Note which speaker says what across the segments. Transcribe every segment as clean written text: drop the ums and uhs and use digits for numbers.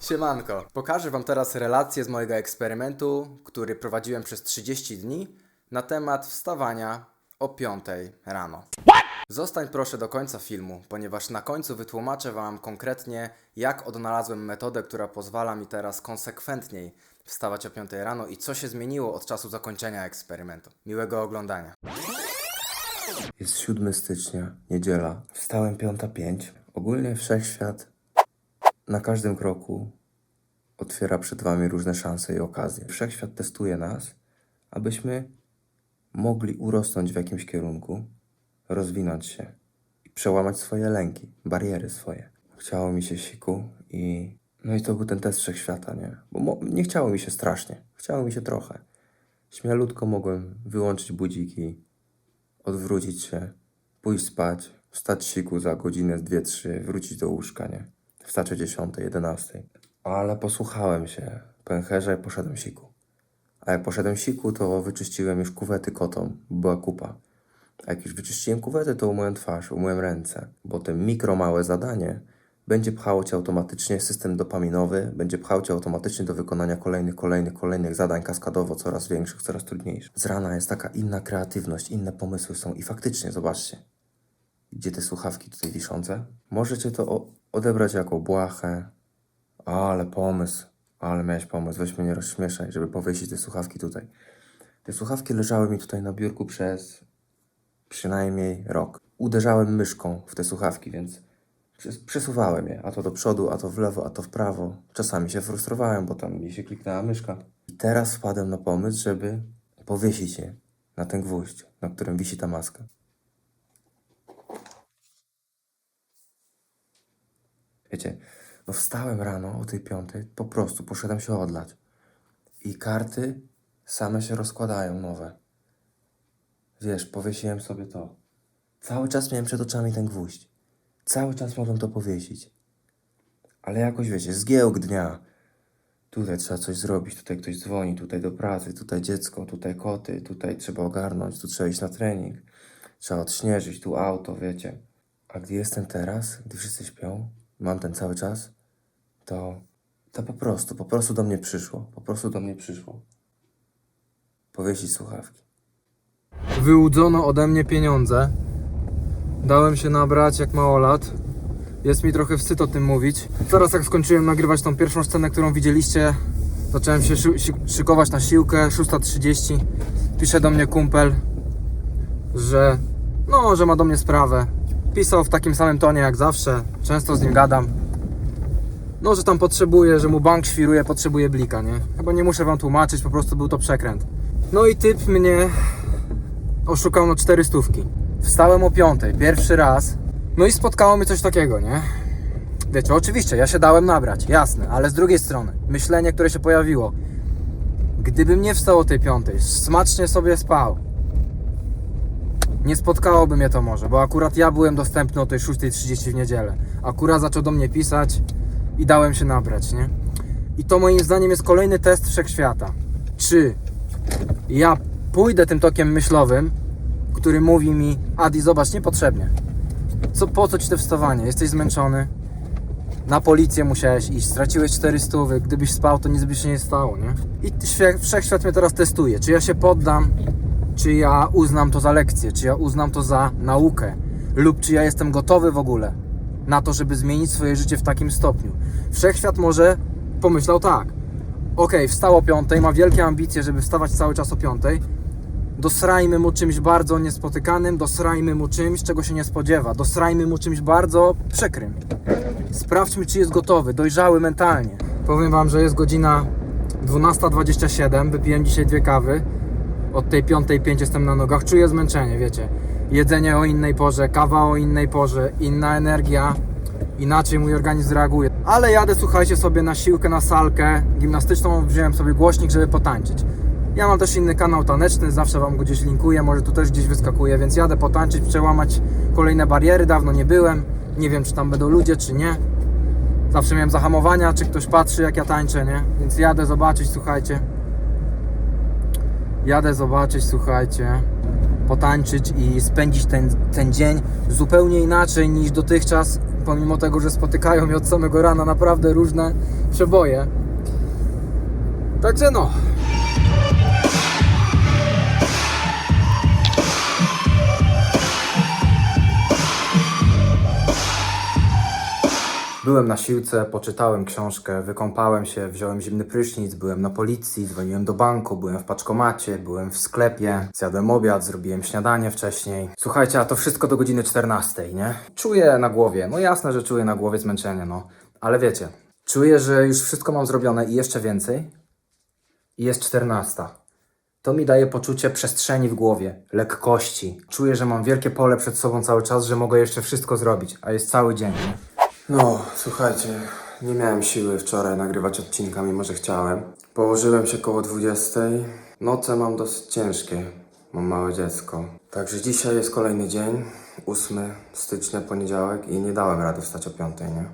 Speaker 1: Siemanko, pokażę Wam teraz relację z mojego eksperymentu, który prowadziłem przez 30 dni na temat wstawania o 5 rano. Zostań proszę do końca filmu, ponieważ na końcu wytłumaczę Wam konkretnie, jak odnalazłem metodę, która pozwala mi teraz konsekwentniej wstawać o 5 rano i co się zmieniło od czasu zakończenia eksperymentu. Miłego oglądania.
Speaker 2: Jest 7 stycznia, niedziela. Wstałem 5:05. Ogólnie wszechświat na każdym kroku otwiera przed Wami różne szanse i okazje. Wszechświat testuje nas, abyśmy mogli urosnąć w jakimś kierunku, rozwinąć się i przełamać swoje lęki, bariery swoje. Chciało mi się siku i... No i to był ten test wszechświata, nie? Bo nie chciało mi się strasznie. Chciało mi się trochę. Śmielutko mogłem wyłączyć budziki, odwrócić się, pójść spać, wstać siku za godzinę, 2-3, wrócić do łóżka, nie? Wstać o 10, 11. Ale posłuchałem się pęcherza i poszedłem siku. A jak poszedłem siku, to wyczyściłem już kuwety kotom, była kupa. A jak już wyczyściłem kuwety, to umyłem twarz, umyłem ręce. Bo to mikro małe zadanie będzie pchało Cię automatycznie, system dopaminowy będzie pchał Cię automatycznie do wykonania kolejnych zadań kaskadowo, coraz większych, coraz trudniejszych. Z rana jest taka inna kreatywność, inne pomysły są i faktycznie, zobaczcie, gdzie te słuchawki tutaj wiszące. Możecie to odebrać jako błahę, ale pomysł, ale miałeś pomysł, weź mnie nie rozśmieszaj, żeby powiesić te słuchawki tutaj. Te słuchawki leżały mi tutaj na biurku przez przynajmniej rok. Uderzałem myszką w te słuchawki, więc przesuwałem je, a to do przodu, a to w lewo, a to w prawo. Czasami się frustrowałem, bo tam mi się kliknęła myszka. I teraz wpadłem na pomysł, żeby powiesić je na ten gwóźdź, na którym wisi ta maska. Wiecie, no wstałem rano o tej 5, po prostu poszedłem się odlać. I karty same się rozkładają, nowe. Wiesz, powiesiłem sobie to. Cały czas miałem przed oczami ten gwóźdź. Cały czas mogłem to powiesić. Ale jakoś, wiecie, zgiełk dnia. Tutaj trzeba coś zrobić, tutaj ktoś dzwoni, tutaj do pracy, tutaj dziecko, tutaj koty, tutaj trzeba ogarnąć, tu trzeba iść na trening. Trzeba odśnieżyć, tu auto, wiecie. A gdy jestem teraz, gdy wszyscy śpią, mam ten cały czas, to po prostu do mnie przyszło. Po prostu do mnie przyszło. Powiesić słuchawki.
Speaker 1: Wyłudzono ode mnie pieniądze. Dałem się nabrać jak małolat. Jest mi trochę wstyd o tym mówić. Zaraz jak skończyłem nagrywać tą pierwszą scenę, którą widzieliście, zacząłem się szykować na siłkę, 6:30. Pisze do mnie kumpel, że ma do mnie sprawę. Pisał w takim samym tonie jak zawsze, często z nim gadam. Że tam potrzebuje, że mu bank świruje, potrzebuje blika, nie? Chyba nie muszę wam tłumaczyć, po prostu był to przekręt. No i typ mnie oszukał na 400. Wstałem o 5, pierwszy raz. No i spotkało mnie coś takiego, nie? Wiecie, oczywiście, ja się dałem nabrać, jasne, ale z drugiej strony, myślenie, które się pojawiło. Gdybym nie wstał o tej 5, smacznie sobie spał, nie spotkałoby mnie to może, bo akurat ja byłem dostępny o tej 6:30 w niedzielę. Akurat zaczął do mnie pisać i dałem się nabrać, nie? I to moim zdaniem jest kolejny test wszechświata. Czy ja pójdę tym tokiem myślowym, który mówi mi: Adi, zobacz, niepotrzebnie. Po co ci to wstawanie? Jesteś zmęczony. Na policję musiałeś iść, straciłeś 400, gdybyś spał, to nic by się nie stało, nie? I wszechświat mnie teraz testuje. Czy ja się poddam, czy ja uznam to za lekcję, czy ja uznam to za naukę, lub czy ja jestem gotowy w ogóle na to, żeby zmienić swoje życie w takim stopniu. Wszechświat może pomyślał tak: okej, wstał o 5, ma wielkie ambicje, żeby wstawać cały czas o 5, dosrajmy mu czymś bardzo niespotykanym, dosrajmy mu czymś, czego się nie spodziewa, dosrajmy mu czymś bardzo przykrym. Sprawdźmy, czy jest gotowy, dojrzały mentalnie. Powiem wam, że jest godzina 12:27, wypiłem dzisiaj 2 kawy. Od tej 5:05 jestem na nogach, czuję zmęczenie, wiecie. Jedzenie o innej porze, kawa o innej porze, inna energia, inaczej mój organizm reaguje. Ale jadę, słuchajcie, sobie na siłkę, na salkę gimnastyczną, wziąłem sobie głośnik, żeby potańczyć. Ja mam też inny kanał taneczny, zawsze wam go gdzieś linkuję, może tu też gdzieś wyskakuje, więc jadę potańczyć, przełamać kolejne bariery, dawno nie byłem, nie wiem, czy tam będą ludzie, czy nie. Zawsze miałem zahamowania, czy ktoś patrzy, jak ja tańczę, nie? Więc jadę zobaczyć, słuchajcie. potańczyć i spędzić ten dzień zupełnie inaczej niż dotychczas, pomimo tego, że spotykają mnie od samego rana naprawdę różne przeboje. Także no. Byłem na siłce, poczytałem książkę, wykąpałem się, wziąłem zimny prysznic, byłem na policji, dzwoniłem do banku, byłem w paczkomacie, byłem w sklepie, zjadłem obiad, zrobiłem śniadanie wcześniej. Słuchajcie, a to wszystko do godziny 14, nie? Czuję na głowie, no jasne, że czuję na głowie zmęczenie, no. Ale wiecie, czuję, że już wszystko mam zrobione i jeszcze więcej. I jest 14. To mi daje poczucie przestrzeni w głowie, lekkości. Czuję, że mam wielkie pole przed sobą cały czas, że mogę jeszcze wszystko zrobić, a jest cały dzień, nie? No, słuchajcie, nie miałem siły wczoraj nagrywać odcinka, mimo że chciałem. Położyłem się koło 20. Noce mam dosyć ciężkie, mam małe dziecko. Także dzisiaj jest kolejny dzień, 8 stycznia, poniedziałek i nie dałem rady wstać o 5, nie?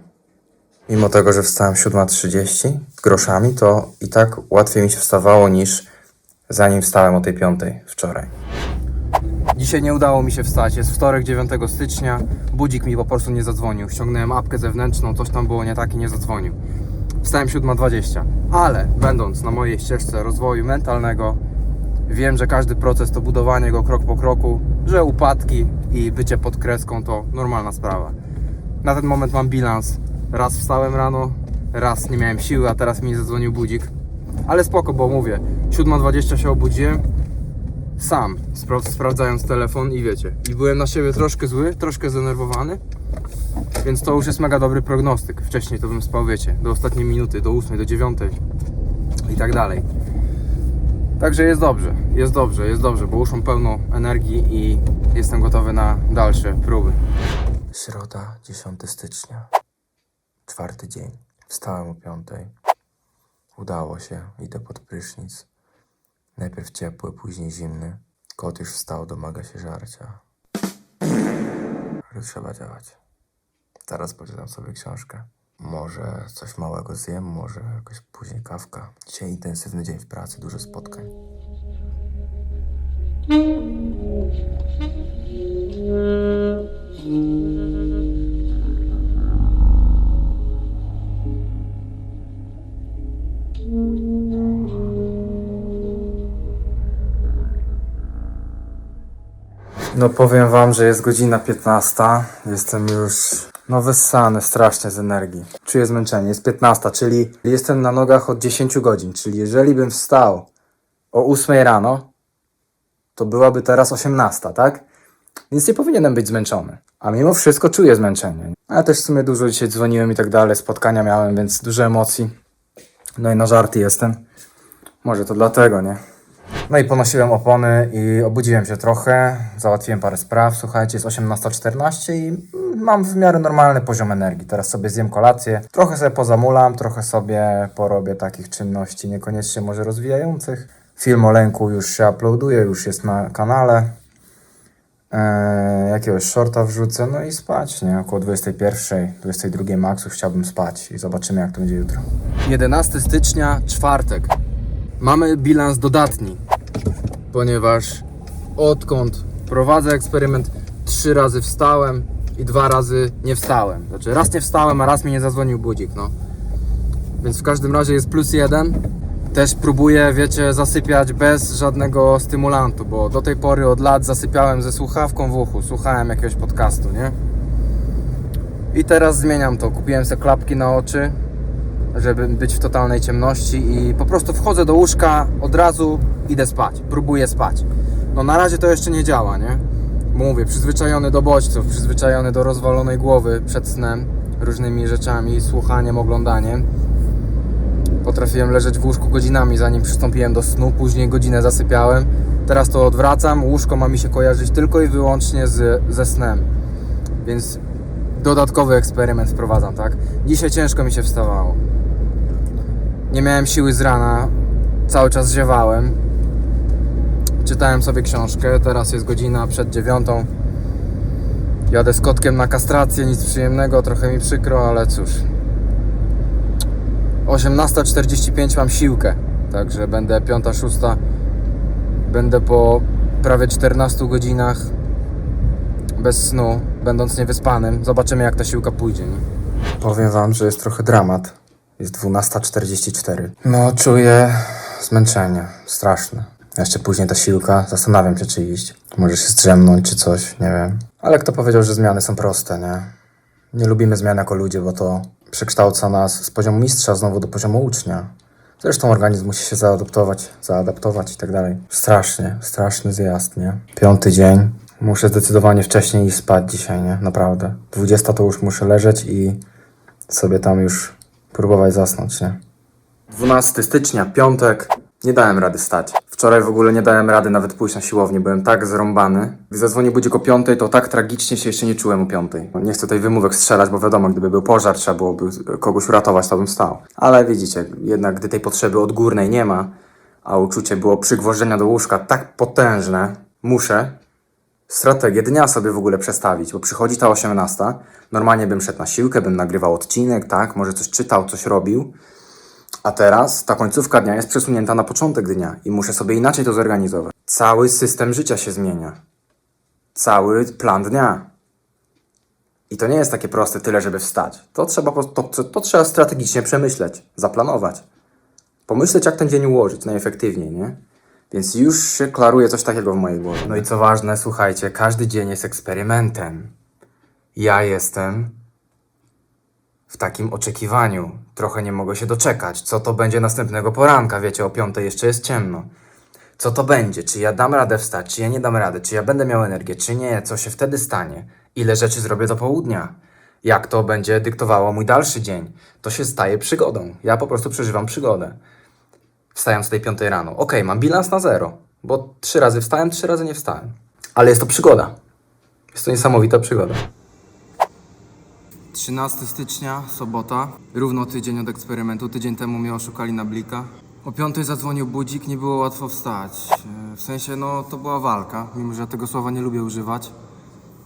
Speaker 1: Mimo tego, że wstałem 7:30 z groszami, to i tak łatwiej mi się wstawało niż zanim wstałem o tej 5 wczoraj. Dzisiaj nie udało mi się wstać, jest wtorek 9 stycznia, budzik mi po prostu nie zadzwonił. Ściągnąłem apkę zewnętrzną, coś tam było nie tak i nie zadzwonił. Wstałem 7:20, ale będąc na mojej ścieżce rozwoju mentalnego, wiem, że każdy proces to budowanie go krok po kroku, że upadki i bycie pod kreską to normalna sprawa. Na ten moment mam bilans. Raz wstałem rano, raz nie miałem siły, a teraz mi zadzwonił budzik. Ale spoko, bo mówię, 7:20 się obudziłem, sam sprawdzając telefon i wiecie, i byłem na siebie troszkę zły, troszkę zdenerwowany, więc to już jest mega dobry prognostyk. Wcześniej to bym spał, wiecie, do ostatniej minuty, do 8, do 9 i tak dalej. Także jest dobrze, bo już mam pełno energii i jestem gotowy na dalsze próby. Środa, 10 stycznia, 4. dzień. Wstałem o 5. Udało się, idę pod prysznic. Najpierw ciepły, później zimny. Kot już wstał, domaga się żarcia. Ale trzeba działać. Teraz poczytam sobie książkę. Może coś małego zjem, może jakoś później kawka. Dzisiaj intensywny dzień w pracy, dużo spotkań. No powiem wam, że jest godzina 15. Jestem już wyssany strasznie z energii. Czuję zmęczenie. Jest 15, czyli jestem na nogach od 10 godzin. Czyli jeżeli bym wstał o 8 rano, to byłaby teraz 18, tak? Więc nie powinienem być zmęczony. A mimo wszystko czuję zmęczenie. Ale też w sumie dużo dzisiaj dzwoniłem i tak dalej. Spotkania miałem, więc dużo emocji. No i na żarty jestem. Może to dlatego, nie? No i ponosiłem opony i obudziłem się trochę, załatwiłem parę spraw. Słuchajcie, jest 18:14 i mam w miarę normalny poziom energii. Teraz sobie zjem kolację, trochę sobie pozamulam, trochę sobie porobię takich czynności niekoniecznie może rozwijających. Film o lęku już się uploaduje, już jest na kanale. Jakiegoś shorta wrzucę, no i spać, nie? Około 21, 22 max już chciałbym spać i zobaczymy, jak to będzie jutro. 11 stycznia, czwartek. Mamy bilans dodatni, ponieważ odkąd prowadzę eksperyment 3 razy wstałem i 2 razy nie wstałem. Znaczy raz nie wstałem, a raz mi nie zadzwonił budzik, no. Więc w każdym razie jest +1. Też próbuję, wiecie, zasypiać bez żadnego stymulantu, bo do tej pory od lat zasypiałem ze słuchawką w uchu, słuchałem jakiegoś podcastu, nie? I teraz zmieniam to. Kupiłem sobie klapki na oczy, żeby być w totalnej ciemności i po prostu wchodzę do łóżka, od razu idę spać, próbuję spać. No na razie to jeszcze nie działa, nie? Bo mówię, przyzwyczajony do bodźców, przyzwyczajony do rozwalonej głowy przed snem, różnymi rzeczami, słuchaniem, oglądaniem. Potrafiłem leżeć w łóżku godzinami, zanim przystąpiłem do snu, później godzinę zasypiałem. Teraz to odwracam, łóżko ma mi się kojarzyć tylko i wyłącznie ze snem. Więc dodatkowy eksperyment wprowadzam, tak? Dzisiaj ciężko mi się wstawało. Nie miałem siły z rana, cały czas ziewałem. Czytałem sobie książkę, teraz jest godzina przed 9. Jadę z kotkiem na kastrację, nic przyjemnego, trochę mi przykro, ale cóż. 18:45 mam siłkę, także będę 5, 6, będę po prawie 14 godzinach bez snu, będąc niewyspanym. Zobaczymy, jak ta siłka pójdzie, nie? Powiem wam, że jest trochę dramat. Jest 12:44. No, czuję zmęczenie. Straszne. Jeszcze później ta siłka. Zastanawiam się, czy iść. Może się zdrzemnąć, czy coś. Nie wiem. Ale kto powiedział, że zmiany są proste, nie? Nie lubimy zmian jako ludzie, bo to przekształca nas z poziomu mistrza znowu do poziomu ucznia. Zresztą organizm musi się zaadaptować i tak dalej. Straszny zjazd, nie? 5. dzień. Muszę zdecydowanie wcześniej iść spać dzisiaj, nie? Naprawdę. 20 to już muszę leżeć i sobie tam już próbować zasnąć, nie? 12 stycznia, piątek. Nie dałem rady stać. Wczoraj w ogóle nie dałem rady nawet pójść na siłownię. Byłem tak zrąbany. Gdy zadzwonił budzik o 5, to tak tragicznie się jeszcze nie czułem o 5. Nie chcę tutaj wymówek strzelać, bo wiadomo, gdyby był pożar, trzeba byłoby kogoś uratować, to bym stał. Ale widzicie, jednak gdy tej potrzeby odgórnej nie ma, a uczucie było przygwożdżenia do łóżka tak potężne, muszę strategię dnia sobie w ogóle przestawić, bo przychodzi ta 18, normalnie bym szedł na siłkę, bym nagrywał odcinek, tak, może coś czytał, coś robił, a teraz ta końcówka dnia jest przesunięta na początek dnia i muszę sobie inaczej to zorganizować. Cały system życia się zmienia. Cały plan dnia. I to nie jest takie proste tyle, żeby wstać. To trzeba strategicznie przemyśleć, zaplanować. Pomyśleć, jak ten dzień ułożyć najefektywniej, nie? Więc już się klaruje coś takiego w mojej głowie. No i co ważne, słuchajcie, każdy dzień jest eksperymentem. Ja jestem w takim oczekiwaniu. Trochę nie mogę się doczekać. Co to będzie następnego poranka? Wiecie, o 5 jeszcze jest ciemno. Co to będzie? Czy ja dam radę wstać? Czy ja nie dam rady? Czy ja będę miał energię? Czy nie? Co się wtedy stanie? Ile rzeczy zrobię do południa? Jak to będzie dyktowało mój dalszy dzień? To się staje przygodą. Ja po prostu przeżywam przygodę. Wstając o tej 5 rano. Okej, mam bilans na 0, bo 3 razy wstałem, 3 razy nie wstałem. Ale jest to przygoda. Jest to niesamowita przygoda. 13 stycznia, sobota. Równo tydzień od eksperymentu. Tydzień temu mnie oszukali na blika. O 5 zadzwonił budzik, nie było łatwo wstać. W sensie, no, to była walka. Mimo, że ja tego słowa nie lubię używać.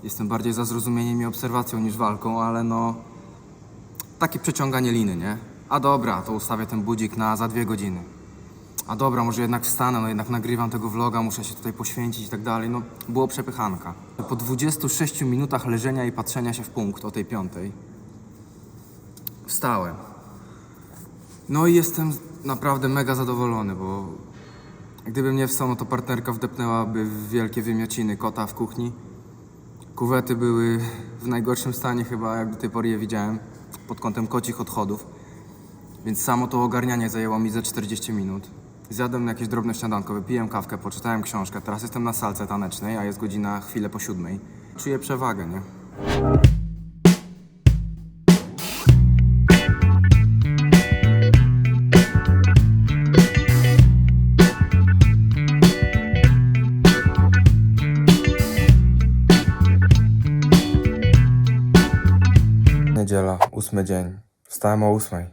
Speaker 1: Jestem bardziej za zrozumieniem i obserwacją niż walką, ale no... Takie przeciąganie liny, nie? A dobra, to ustawię ten budzik za 2 godziny. A dobra, może jednak wstanę, no jednak nagrywam tego vloga, muszę się tutaj poświęcić i tak dalej. No, było przepychanka. Po 26 minutach leżenia i patrzenia się w punkt o tej 5 wstałem. No i jestem naprawdę mega zadowolony, bo gdybym nie wstał, no to partnerka wdepnęłaby w wielkie wymiociny kota w kuchni. Kuwety były w najgorszym stanie chyba, jak do tej pory je widziałem, pod kątem kocich odchodów. Więc samo to ogarnianie zajęło mi ze 40 minut. Zjadłem jakieś drobne śniadanko, wypiłem kawkę, poczytałem książkę. Teraz jestem na salce tanecznej, a jest godzina chwilę po 7. Czuję przewagę, nie? Niedziela, 8 dzień. Wstałem o 8.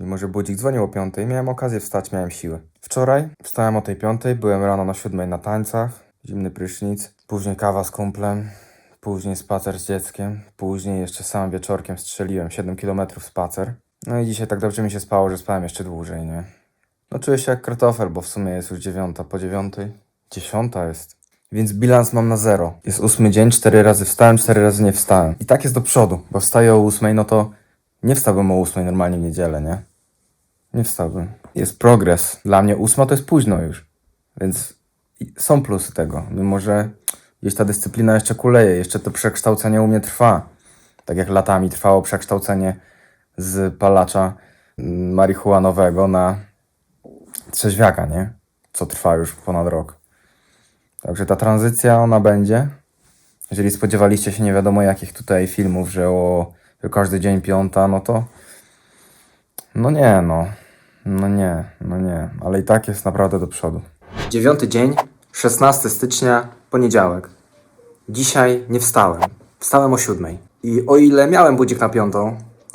Speaker 1: Mimo że budzik dzwonił o 5, miałem okazję wstać, miałem siłę. Wczoraj wstałem o tej 5, byłem rano na 7 na tańcach, zimny prysznic, później kawa z kumplem, później spacer z dzieckiem, później jeszcze sam wieczorkiem strzeliłem 7 km spacer. No i dzisiaj tak dobrze mi się spało, że spałem jeszcze dłużej, nie? No czuję się jak kartofel, bo w sumie jest już 9, po 9. 10 jest. Więc bilans mam na 0. Jest 8 dzień, 4 razy wstałem, 4 razy nie wstałem. I tak jest do przodu, bo wstaję o 8, no to nie wstałbym o 8 normalnie w niedzielę, nie? Nie wstałbym. Jest progres. Dla mnie 8 to jest późno już. Więc są plusy tego. Mimo że gdzieś ta dyscyplina jeszcze kuleje, jeszcze to przekształcenie u mnie trwa. Tak jak latami trwało przekształcenie z palacza marihuanowego na trzeźwiaka, nie? Co trwa już ponad rok. Także ta tranzycja, ona będzie. Jeżeli spodziewaliście się nie wiadomo jakich tutaj filmów, że każdy dzień 5, no to... No nie, ale i tak jest naprawdę do przodu. 9 dzień, 16 stycznia, poniedziałek. Dzisiaj nie wstałem. Wstałem o 7. I o ile miałem budzik na 5,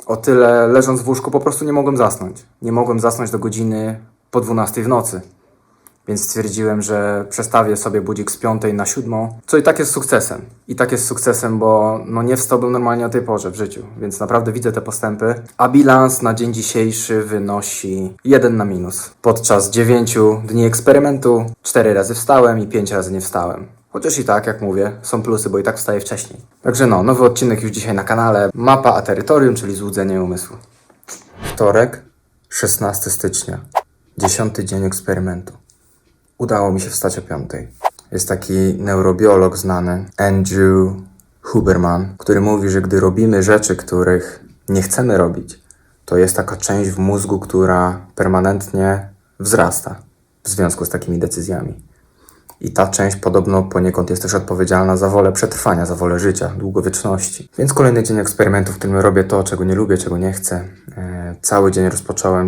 Speaker 1: o tyle leżąc w łóżku po prostu nie mogłem zasnąć. Nie mogłem zasnąć do godziny po 12 w nocy. Więc stwierdziłem, że przestawię sobie budzik z 5 na 7, co i tak jest sukcesem. I tak jest sukcesem, bo no nie wstałbym normalnie o tej porze w życiu, więc naprawdę widzę te postępy. A bilans na dzień dzisiejszy wynosi 1 na minus. Podczas 9 dni eksperymentu 4 razy wstałem i 5 razy nie wstałem. Chociaż i tak, jak mówię, są plusy, bo i tak wstaję wcześniej. Także no, nowy odcinek już dzisiaj na kanale. Mapa a terytorium, czyli złudzenie umysłu. Wtorek, 16 stycznia. 10 dzień eksperymentu. Udało mi się wstać o 5. Jest taki neurobiolog znany, Andrew Huberman, który mówi, że gdy robimy rzeczy, których nie chcemy robić, to jest taka część w mózgu, która permanentnie wzrasta w związku z takimi decyzjami. I ta część podobno poniekąd jest też odpowiedzialna za wolę przetrwania, za wolę życia, długowieczności. Więc kolejny dzień eksperymentu, w którym robię to, czego nie lubię, czego nie chcę. Cały dzień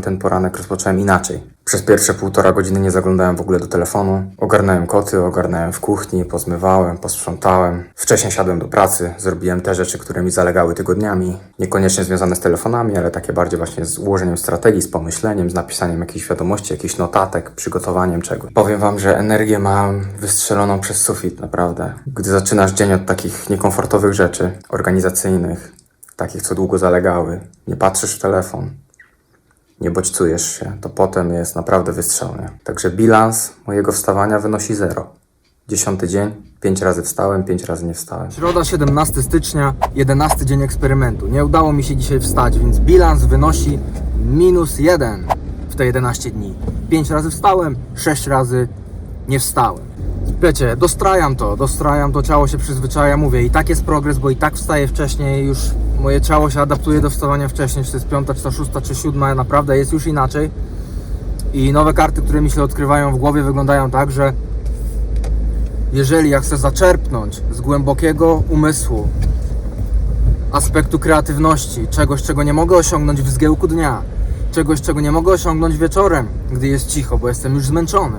Speaker 1: ten poranek rozpocząłem inaczej. Przez pierwsze 1,5 godziny nie zaglądałem w ogóle do telefonu. Ogarnąłem koty, ogarnąłem w kuchni, pozmywałem, posprzątałem. Wcześniej siadłem do pracy, zrobiłem te rzeczy, które mi zalegały tygodniami. Niekoniecznie związane z telefonami, ale takie bardziej właśnie z ułożeniem strategii, z pomyśleniem, z napisaniem jakichś wiadomości, jakichś notatek, przygotowaniem czegoś. Powiem wam, że energię mam wystrzeloną przez sufit, naprawdę. Gdy zaczynasz dzień od takich niekomfortowych rzeczy, organizacyjnych, takich, co długo zalegały, nie patrzysz w telefon, nie bodźcujesz się, to potem jest naprawdę wystrzelnie. Także bilans mojego wstawania wynosi 0. 10 dzień, 5 razy wstałem, 5 razy nie wstałem. Środa, 17 stycznia, 11 dzień eksperymentu. Nie udało mi się dzisiaj wstać, więc bilans wynosi -1 w te 11 dni. 5 razy wstałem, 6 razy nie wstałem. Wiecie, dostrajam to, ciało się przyzwyczaja, mówię, i tak jest progres, bo i tak wstaję wcześniej, już moje ciało się adaptuje do wstawania wcześniej, czy to jest 5, czy to 6, czy 7, naprawdę jest już inaczej. I nowe karty, które mi się odkrywają w głowie, wyglądają tak, że jeżeli ja chcę zaczerpnąć z głębokiego umysłu, aspektu kreatywności, czegoś, czego nie mogę osiągnąć w zgiełku dnia, czegoś, czego nie mogę osiągnąć wieczorem, gdy jest cicho, bo jestem już zmęczony.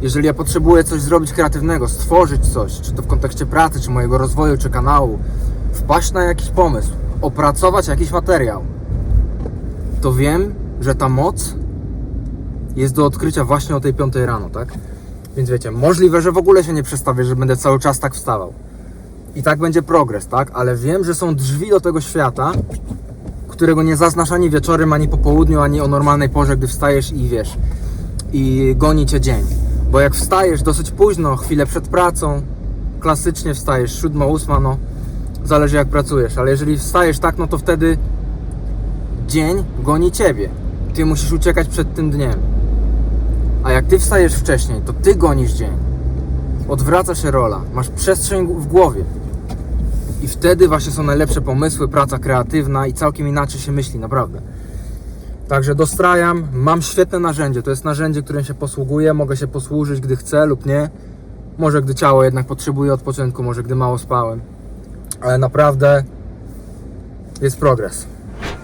Speaker 1: Jeżeli ja potrzebuję coś zrobić kreatywnego, stworzyć coś, czy to w kontekście pracy, czy mojego rozwoju, czy kanału, wpaść na jakiś pomysł, opracować jakiś materiał, to wiem, że ta moc jest do odkrycia właśnie o tej 5 rano, tak? Więc wiecie, możliwe, że w ogóle się nie przestawię, że będę cały czas tak wstawał. I tak będzie progres, tak? Ale wiem, że są drzwi do tego świata, którego nie zaznasz ani wieczorem, ani po południu, ani o normalnej porze, gdy wstajesz i wiesz, i goni cię dzień. Bo jak wstajesz dosyć późno, chwilę przed pracą, klasycznie wstajesz 7, 8, no zależy jak pracujesz, ale jeżeli wstajesz tak, no to wtedy dzień goni ciebie. Ty musisz uciekać przed tym dniem. A jak ty wstajesz wcześniej, to ty gonisz dzień. Odwraca się rola, masz przestrzeń w głowie. I wtedy właśnie są najlepsze pomysły, praca kreatywna i całkiem inaczej się myśli, naprawdę. Także dostrajam, mam świetne narzędzie, to jest narzędzie, którym się posługuję, mogę się posłużyć, gdy chcę lub nie. Może gdy ciało jednak potrzebuje odpoczynku, może gdy mało spałem. Ale naprawdę jest progres.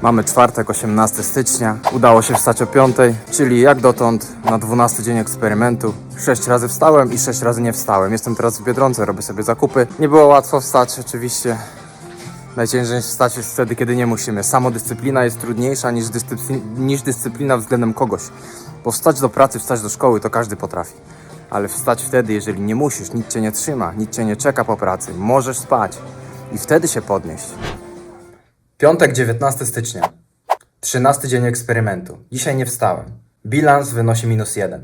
Speaker 1: Mamy czwartek, 18 stycznia, udało się wstać o 5, czyli jak dotąd na 12 dzień eksperymentu. 6 razy wstałem i 6 razy nie wstałem. Jestem teraz w Biedronce, robię sobie zakupy. Nie było łatwo wstać oczywiście. Najciężej wstać jest wtedy, kiedy nie musimy. Samodyscyplina jest trudniejsza niż dyscyplina względem kogoś. Bo wstać do pracy, wstać do szkoły to każdy potrafi. Ale wstać wtedy, jeżeli nie musisz, nic cię nie trzyma, nic cię nie czeka po pracy, możesz spać i wtedy się podnieść. Piątek, 19 stycznia. 13 dzień eksperymentu. Dzisiaj nie wstałem. Bilans wynosi -1.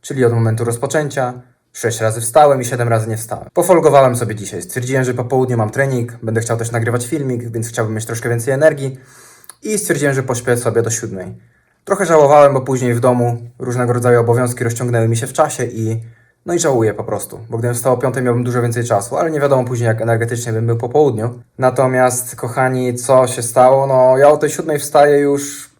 Speaker 1: Czyli od momentu rozpoczęcia 6 razy wstałem i 7 razy nie wstałem. Pofolgowałem sobie dzisiaj. Stwierdziłem, że po południu mam trening, będę chciał też nagrywać filmik, więc chciałbym mieć troszkę więcej energii i stwierdziłem, że pośpię sobie do 7. Trochę żałowałem, bo później w domu różnego rodzaju obowiązki rozciągnęły mi się w czasie i żałuję po prostu, bo gdybym wstał o 5, miałbym dużo więcej czasu, ale nie wiadomo później, jak energetycznie bym był po południu. Natomiast, kochani, co się stało? No, ja o tej 7 wstaję już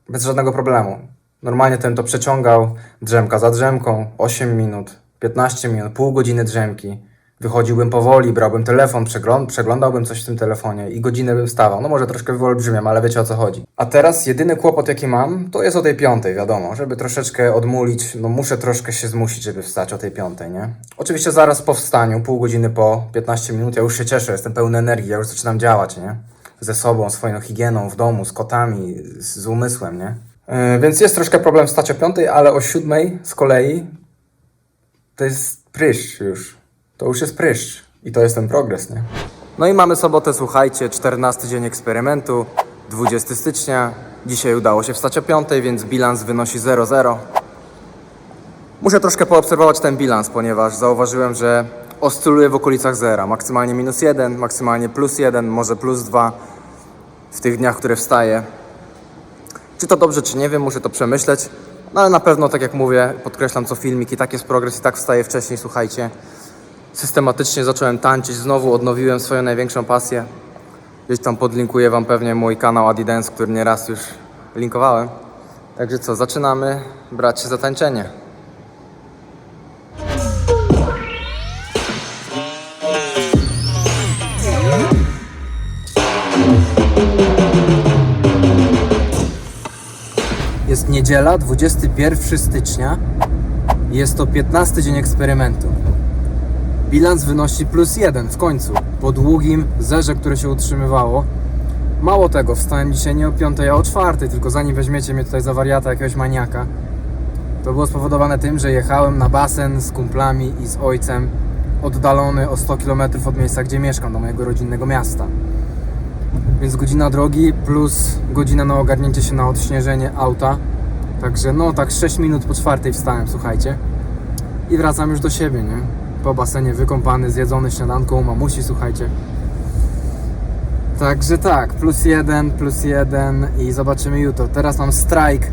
Speaker 1: bez żadnego problemu. Normalnie ten to przeciągał, drzemka za drzemką, 8 minut, 15 minut, pół godziny drzemki. Wychodziłbym powoli, brałbym telefon, przeglądałbym coś w tym telefonie i godzinę bym wstawał. No może troszkę wyolbrzymiam, ale wiecie o co chodzi. A teraz jedyny kłopot jaki mam, to jest o tej 5, wiadomo. Żeby troszeczkę odmulić, no muszę troszkę się zmusić, żeby wstać o tej 5, nie? Oczywiście zaraz po wstaniu, pół godziny po, 15 minut, ja już się cieszę, jestem pełny energii, ja już zaczynam działać, nie? Ze sobą, swoją higieną w domu, z kotami, z umysłem, nie? Więc jest troszkę problem wstać o 5, ale o 7 z kolei to jest pryszcz już. To już jest pryszcz i to jest ten progres, nie? No i mamy sobotę, słuchajcie, 14 dzień eksperymentu, 20 stycznia. Dzisiaj udało się wstać o 5, więc bilans wynosi 0,0. Muszę troszkę poobserwować ten bilans, ponieważ zauważyłem, że oscyluje w okolicach zera. Maksymalnie -1, maksymalnie +1, może +2 w tych dniach, w które wstaję. Czy to dobrze, czy nie wiem, muszę to przemyśleć. No ale na pewno, tak jak mówię, podkreślam co filmik, i tak jest progres, i tak wstaję wcześniej, słuchajcie. Systematycznie zacząłem tańczyć, znowu odnowiłem swoją największą pasję. Gdzieś tam podlinkuję wam pewnie mój kanał Adidance, który nieraz już linkowałem. Także co, zaczynamy brać się za tańczenie. Jest niedziela, 21 stycznia. Jest to 15 dzień eksperymentu. Bilans wynosi +1 w końcu, po długim zerze, które się utrzymywało. Mało tego, wstałem dzisiaj nie o 5, a o 4, tylko zanim weźmiecie mnie tutaj za wariata, jakiegoś maniaka. To było spowodowane tym, że jechałem na basen z kumplami i z ojcem, oddalony o 100 km od miejsca, gdzie mieszkam, do mojego rodzinnego miasta. Więc godzina drogi plus godzina na ogarnięcie się na odśnieżenie auta. Także no tak 6 minut po 4 wstałem, słuchajcie. I wracam już do siebie, nie? Po basenie wykąpany, zjedzony śniadanką u mamusi, słuchajcie. Także tak, +1 i zobaczymy jutro. Teraz mam strajk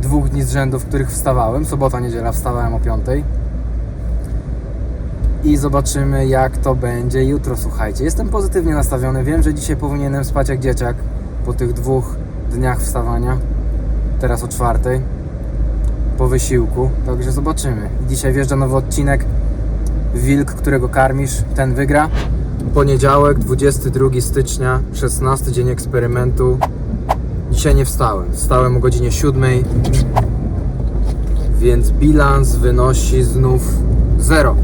Speaker 1: 2 dni z rzędu, w których wstawałem. Sobota, niedziela wstawałem o 5. I zobaczymy, jak to będzie jutro, słuchajcie. Jestem pozytywnie nastawiony. Wiem, że dzisiaj powinienem spać jak dzieciak po tych 2 dniach wstawania. Teraz o 4. Po wysiłku. Także zobaczymy. Dzisiaj wjeżdża nowy odcinek. Wilk, którego karmisz, ten wygra. Poniedziałek, 22 stycznia, 16 dzień eksperymentu. Dzisiaj nie wstałem. Wstałem o godzinie 7. Więc bilans wynosi znów 0.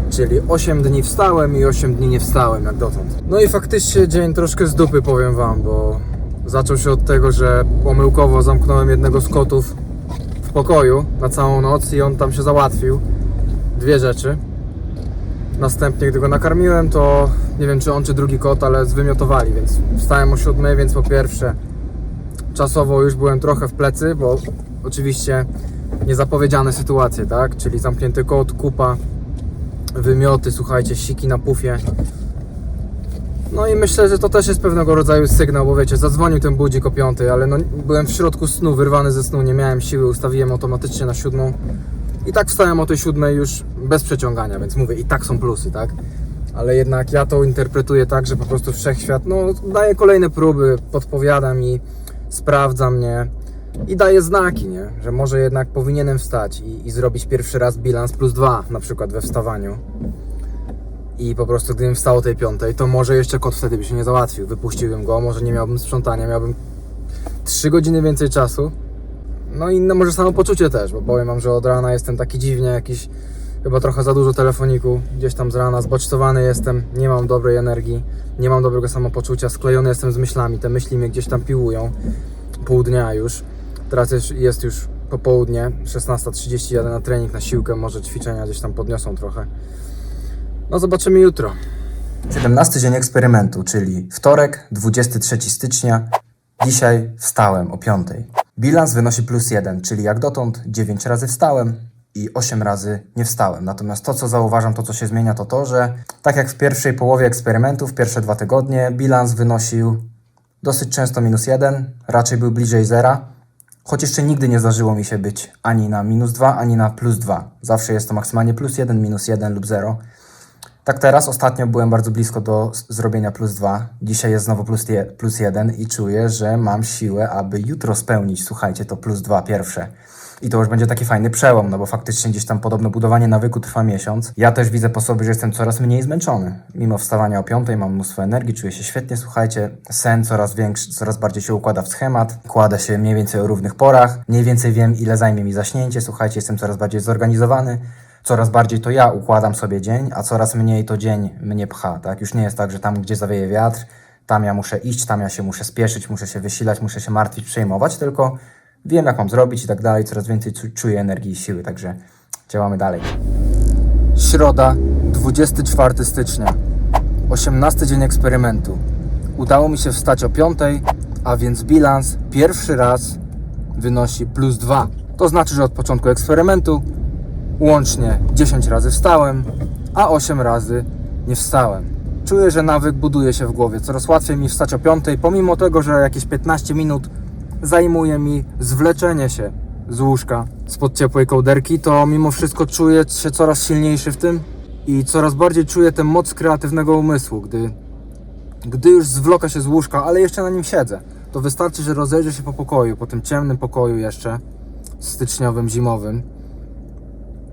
Speaker 1: Czyli 8 dni wstałem i 8 dni nie wstałem, jak dotąd. No i faktycznie dzień troszkę z dupy, powiem wam, bo zaczął się od tego, że pomyłkowo zamknąłem jednego z kotów w pokoju na całą noc i on tam się załatwił. 2 rzeczy. Następnie, gdy go nakarmiłem, to nie wiem, czy on, czy drugi kot, ale zwymiotowali, więc wstałem o 7, więc po pierwsze czasowo już byłem trochę w plecy, bo oczywiście niezapowiedziane sytuacje, tak? Czyli zamknięty kot, kupa, wymioty, słuchajcie, siki na pufie. No i myślę, że to też jest pewnego rodzaju sygnał, bo wiecie, zadzwonił ten budzik o 5, ale no, byłem w środku snu, wyrwany ze snu, nie miałem siły, ustawiłem automatycznie na 7. I tak wstałem o tej 7 już bez przeciągania, więc mówię, i tak są plusy, tak? Ale jednak ja to interpretuję tak, że po prostu wszechświat, no, daje kolejne próby, podpowiada mi, sprawdza mnie i daje znaki, nie? Że może jednak powinienem wstać i zrobić pierwszy raz bilans +2, na przykład we wstawaniu. I po prostu gdybym wstał o tej 5, to może jeszcze kot wtedy by się nie załatwił, wypuściłbym go, może nie miałbym sprzątania, miałbym 3 godziny więcej czasu. No i może samopoczucie też, bo powiem wam, że od rana jestem taki dziwnie, jakiś chyba trochę za dużo telefoniku, gdzieś tam z rana zbodźcowany jestem, nie mam dobrej energii, nie mam dobrego samopoczucia, sklejony jestem z myślami, te myśli mnie gdzieś tam piłują, pół dnia już. Teraz jest już popołudnie, 16:30, jadę na trening, na siłkę, może ćwiczenia gdzieś tam podniosą trochę. No zobaczymy jutro. 17 dzień eksperymentu, czyli wtorek, 23 stycznia. Dzisiaj wstałem o 5. Bilans wynosi +1, czyli jak dotąd 9 razy wstałem i 8 razy nie wstałem. Natomiast to, co zauważam, to co się zmienia, to to, że tak jak w pierwszej połowie eksperymentów, pierwsze 2 tygodnie, bilans wynosił dosyć często -1, raczej był bliżej zera. Choć jeszcze nigdy nie zdarzyło mi się być ani na -2, ani na +2. Zawsze jest to maksymalnie +1, -1 lub 0. Tak teraz, ostatnio byłem bardzo blisko do zrobienia +2. Dzisiaj jest znowu +1 i czuję, że mam siłę, aby jutro spełnić, słuchajcie, to +2 pierwsze. I to już będzie taki fajny przełom, no bo faktycznie gdzieś tam podobno budowanie nawyku trwa miesiąc. Ja też widzę po sobie, że jestem coraz mniej zmęczony. Mimo wstawania o 5 mam mnóstwo energii, czuję się świetnie, słuchajcie. Sen coraz większy, coraz bardziej się układa w schemat. Kładę się mniej więcej o równych porach. Mniej więcej wiem, ile zajmie mi zaśnięcie. Słuchajcie, jestem coraz bardziej zorganizowany. Coraz bardziej to ja układam sobie dzień, a coraz mniej to dzień mnie pcha, tak? Już nie jest tak, że tam, gdzie zawieje wiatr, tam ja muszę iść, tam ja się muszę spieszyć, muszę się wysilać, muszę się martwić, przejmować, tylko wiem, jak mam zrobić i tak dalej, coraz więcej czuję energii i siły, także działamy dalej. Środa, 24 stycznia, 18 dzień eksperymentu. Udało mi się wstać o 5, a więc bilans pierwszy raz wynosi +2. To znaczy, że od początku eksperymentu łącznie 10 razy wstałem, a 8 razy nie wstałem. Czuję, że nawyk buduje się w głowie. Coraz łatwiej mi wstać o 5, pomimo tego, że jakieś 15 minut zajmuje mi zwleczenie się z łóżka spod ciepłej kołderki, to mimo wszystko czuję się coraz silniejszy w tym i coraz bardziej czuję tę moc kreatywnego umysłu, gdy już zwloka się z łóżka, ale jeszcze na nim siedzę. To wystarczy, że rozejrzę się po pokoju, po tym ciemnym pokoju jeszcze, styczniowym, zimowym,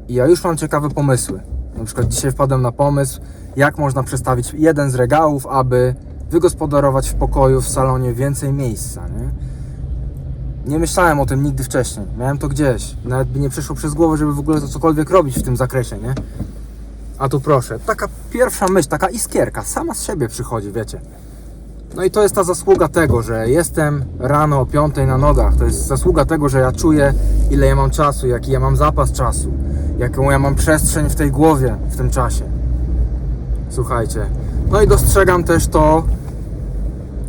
Speaker 1: i ja już mam ciekawe pomysły. Na przykład dzisiaj wpadłem na pomysł, jak można przestawić jeden z regałów, aby wygospodarować w pokoju, w salonie więcej miejsca, nie? Nie myślałem o tym nigdy wcześniej. Miałem to gdzieś. Nawet mi nie przyszło przez głowę, żeby w ogóle to cokolwiek robić w tym zakresie, nie? A tu proszę, taka pierwsza myśl, taka iskierka, sama z siebie przychodzi, wiecie. No i to jest ta zasługa tego, że jestem rano o 5 na nogach. To jest zasługa tego, że ja czuję, ile ja mam czasu, jaki ja mam zapas czasu, jaką ja mam przestrzeń w tej głowie w tym czasie. Słuchajcie. No i dostrzegam też to,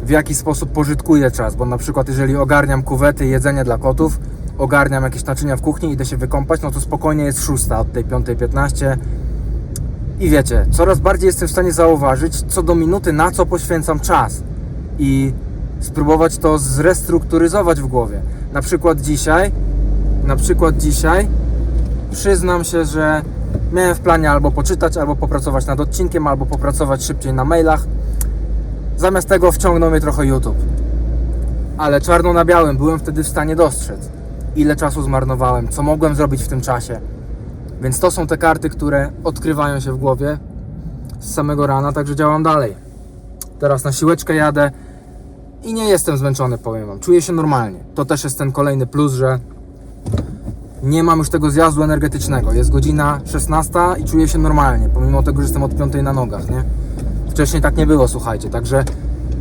Speaker 1: w jaki sposób pożytkuję czas, bo na przykład jeżeli ogarniam kuwety i jedzenie dla kotów, ogarniam jakieś naczynia w kuchni, idę się wykąpać, no to spokojnie jest 6 od tej 5:15 i wiecie, coraz bardziej jestem w stanie zauważyć co do minuty, na co poświęcam czas i spróbować to zrestrukturyzować w głowie. Na przykład dzisiaj przyznam się, że miałem w planie albo poczytać, albo popracować nad odcinkiem, albo popracować szybciej na mailach. Zamiast tego wciągnął mnie trochę YouTube. Ale czarno na białym byłem wtedy w stanie dostrzec, ile czasu zmarnowałem, co mogłem zrobić w tym czasie. Więc to są te karty, które odkrywają się w głowie z samego rana, także działam dalej. Teraz na siłeczkę jadę i nie jestem zmęczony, powiem wam. Czuję się normalnie. To też jest ten kolejny plus, że nie mam już tego zjazdu energetycznego. Jest godzina 16 i czuję się normalnie, pomimo tego, że jestem od 5 na nogach, nie? Wcześniej tak nie było, słuchajcie, także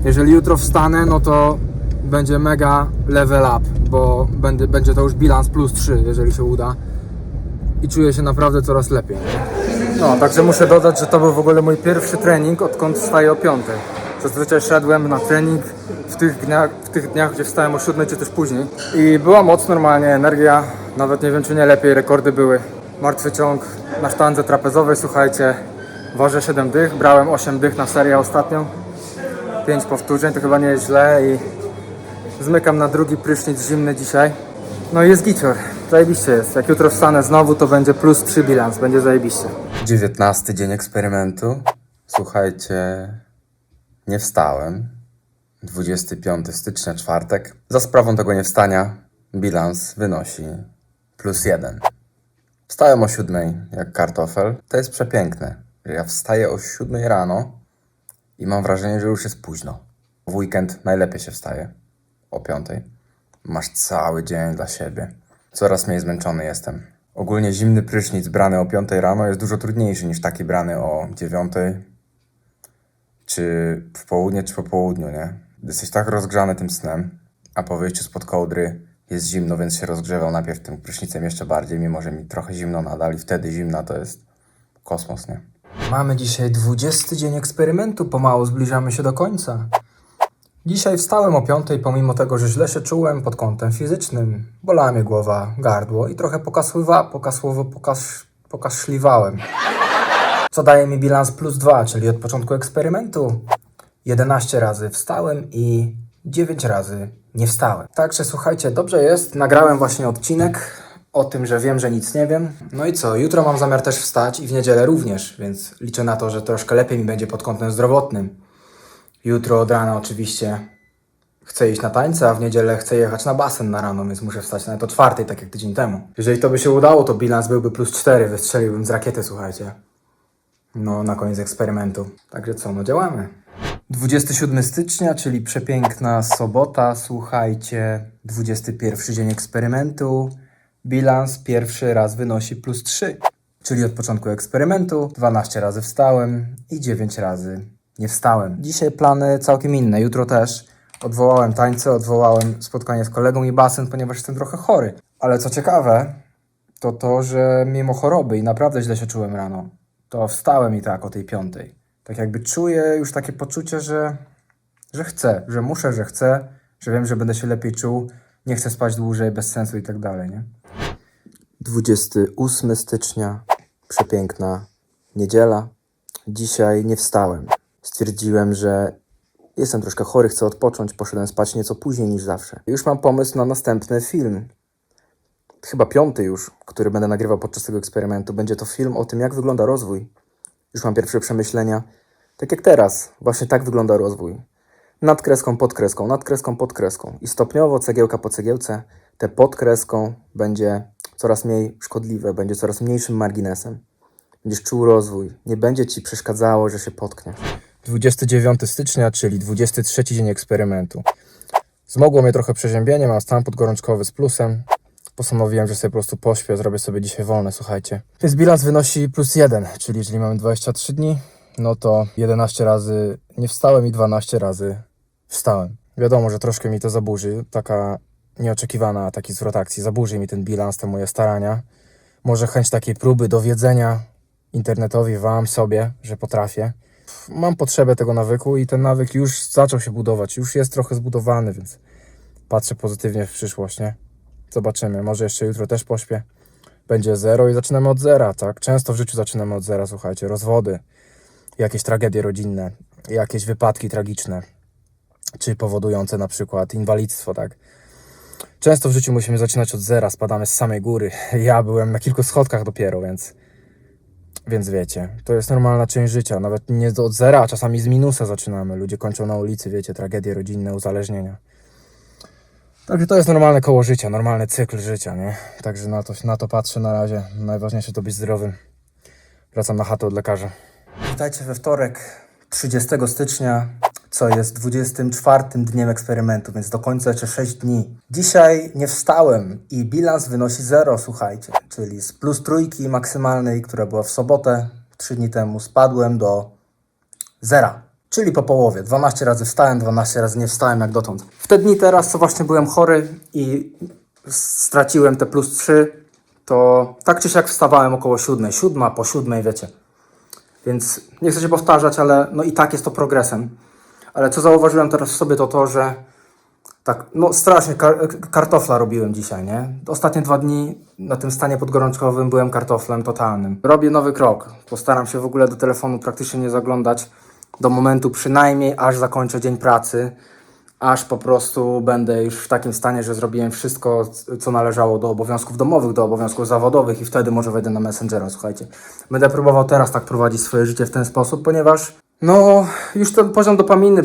Speaker 1: jeżeli jutro wstanę, no to będzie mega level up, bo będzie to już bilans +3, jeżeli się uda, i czuję się naprawdę coraz lepiej, nie? No, także muszę dodać, że to był w ogóle mój pierwszy trening, odkąd wstaję o 5. Zazwyczaj szedłem na trening w tych dniach, gdzie wstałem o 7 czy też później i była moc normalnie, energia, nawet nie wiem czy nie lepiej, rekordy były. Martwy ciąg na sztandze trapezowej, słuchajcie, ważę 7 dych, brałem 8 dych na serię ostatnio, 5 powtórzeń, to chyba nie jest źle i zmykam na drugi prysznic zimny dzisiaj. No i jest gicior, zajebiście jest. Jak jutro wstanę znowu, to będzie +3 bilans, będzie zajebiście. 19 dzień eksperymentu. Słuchajcie, nie wstałem. 25 stycznia, czwartek. Za sprawą tego niewstania bilans wynosi +1. Wstałem o 7 jak kartofel. To jest przepiękne, że ja wstaję o 7 rano i mam wrażenie, że już jest późno. W weekend najlepiej się wstaje o 5. Masz cały dzień dla siebie. Coraz mniej zmęczony jestem. Ogólnie zimny prysznic brany o 5 rano jest dużo trudniejszy niż taki brany o 9, czy w południe, czy po południu, nie? Jesteś tak rozgrzany tym snem, a po wyjściu spod kołdry jest zimno, więc się rozgrzewał najpierw tym prysznicem jeszcze bardziej, mimo że mi trochę zimno nadal i wtedy zimna to jest kosmos, nie? Mamy dzisiaj 20 dzień eksperymentu, pomału zbliżamy się do końca. Dzisiaj wstałem o 5, pomimo tego, że źle się czułem pod kątem fizycznym. Bolała mnie głowa, gardło i trochę pokaszliwałem. Co daje mi bilans +2, czyli od początku eksperymentu 11 razy wstałem i 9 razy nie wstałem. Także słuchajcie, dobrze jest. Nagrałem właśnie odcinek o tym, że wiem, że nic nie wiem. No i co, jutro mam zamiar też wstać i w niedzielę również, więc liczę na to, że troszkę lepiej mi będzie pod kątem zdrowotnym. Jutro od rana oczywiście chcę iść na tańce, a w niedzielę chcę jechać na basen na rano, więc muszę wstać nawet o 4, tak jak tydzień temu. Jeżeli to by się udało, to bilans byłby +4, wystrzeliłbym z rakiety, słuchajcie. No, na koniec eksperymentu. Także co, no działamy. 27 stycznia, czyli przepiękna sobota, słuchajcie, 21 dzień eksperymentu. Bilans pierwszy raz wynosi +3, czyli od początku eksperymentu 12 razy wstałem i 9 razy nie wstałem. Dzisiaj plany całkiem inne, jutro też. Odwołałem tańce, odwołałem spotkanie z kolegą i basen, ponieważ jestem trochę chory. Ale co ciekawe, to to, że mimo choroby i naprawdę źle się czułem rano, to wstałem i tak o tej 5. Tak jakby czuję już takie poczucie, że chcę, że muszę, że chcę, że wiem, że będę się lepiej czuł, nie chcę spać dłużej, bez sensu i tak dalej, nie? 28 stycznia, przepiękna niedziela. Dzisiaj nie wstałem. Stwierdziłem, że jestem troszkę chory, chcę odpocząć, poszedłem spać nieco później niż zawsze. Już mam pomysł na następny film. Chyba 5. już, który będę nagrywał podczas tego eksperymentu. Będzie to film o tym, jak wygląda rozwój. Już mam pierwsze przemyślenia. Tak jak teraz, właśnie tak wygląda rozwój. Nad kreską, pod kreską, nad kreską, pod kreską. I stopniowo, cegiełka po cegiełce, te pod kreską będzie coraz mniej szkodliwe, będzie coraz mniejszym marginesem. Będziesz czuł rozwój, nie będzie ci przeszkadzało, że się potkniesz. 29 stycznia, czyli 23 dzień eksperymentu. Zmogło mnie trochę przeziębienie, mam stan podgorączkowy z plusem. Postanowiłem, że sobie po prostu pośpię, zrobię sobie dzisiaj wolne, słuchajcie. Więc bilans wynosi +1, czyli jeżeli mamy 23 dni, no to 11 razy nie wstałem i 12 razy wstałem. Wiadomo, że troszkę mi to zaburzy, taka nieoczekiwana taki zwrot akcji, zaburzy mi ten bilans, te moje starania. Może chęć takiej próby dowiedzenia internetowi, wam, sobie, że potrafię. Mam potrzebę tego nawyku i ten nawyk już zaczął się budować, już jest trochę zbudowany, więc patrzę pozytywnie w przyszłość, nie? Zobaczymy, może jeszcze jutro też pośpię. Będzie 0 i zaczynamy od zera, tak? Często w życiu zaczynamy od zera, słuchajcie. Rozwody, jakieś tragedie rodzinne, jakieś wypadki tragiczne, czy powodujące na przykład inwalidztwo, tak? Często w życiu musimy zaczynać od zera, spadamy z samej góry. Ja byłem na kilku schodkach dopiero, więc wiecie, to jest normalna część życia. Nawet nie od zera, a czasami z minusa zaczynamy. Ludzie kończą na ulicy, wiecie, tragedie rodzinne, uzależnienia. Także to jest normalne koło życia, normalny cykl życia, nie? Także na to patrzę na razie. Najważniejsze to być zdrowym. Wracam na chatę od lekarza. Witajcie we wtorek, 30 stycznia, co jest 24 dniem eksperymentu, więc do końca jeszcze 6 dni. Dzisiaj nie wstałem i bilans wynosi 0, słuchajcie. Czyli z +3 maksymalnej, która była w sobotę, 3 dni temu, spadłem do 0. Czyli po połowie. 12 razy wstałem, 12 razy nie wstałem jak dotąd. W te dni teraz, co właśnie byłem chory i straciłem te +3, to tak czy siak wstawałem około 7, 7 po 7, wiecie. Więc nie chcę się powtarzać, ale no i tak jest to progresem. Ale co zauważyłem teraz w sobie, to to, że tak, no strasznie kartofla robiłem dzisiaj, nie? Ostatnie 2 dni na tym stanie podgorączkowym byłem kartoflem totalnym. Robię nowy krok. Postaram się w ogóle do telefonu praktycznie nie zaglądać do momentu przynajmniej, aż zakończę dzień pracy, aż po prostu będę już w takim stanie, że zrobiłem wszystko, co należało do obowiązków domowych, do obowiązków zawodowych i wtedy może wejdę na Messengera, słuchajcie. Będę próbował teraz tak prowadzić swoje życie w ten sposób, ponieważ no już ten poziom dopaminy,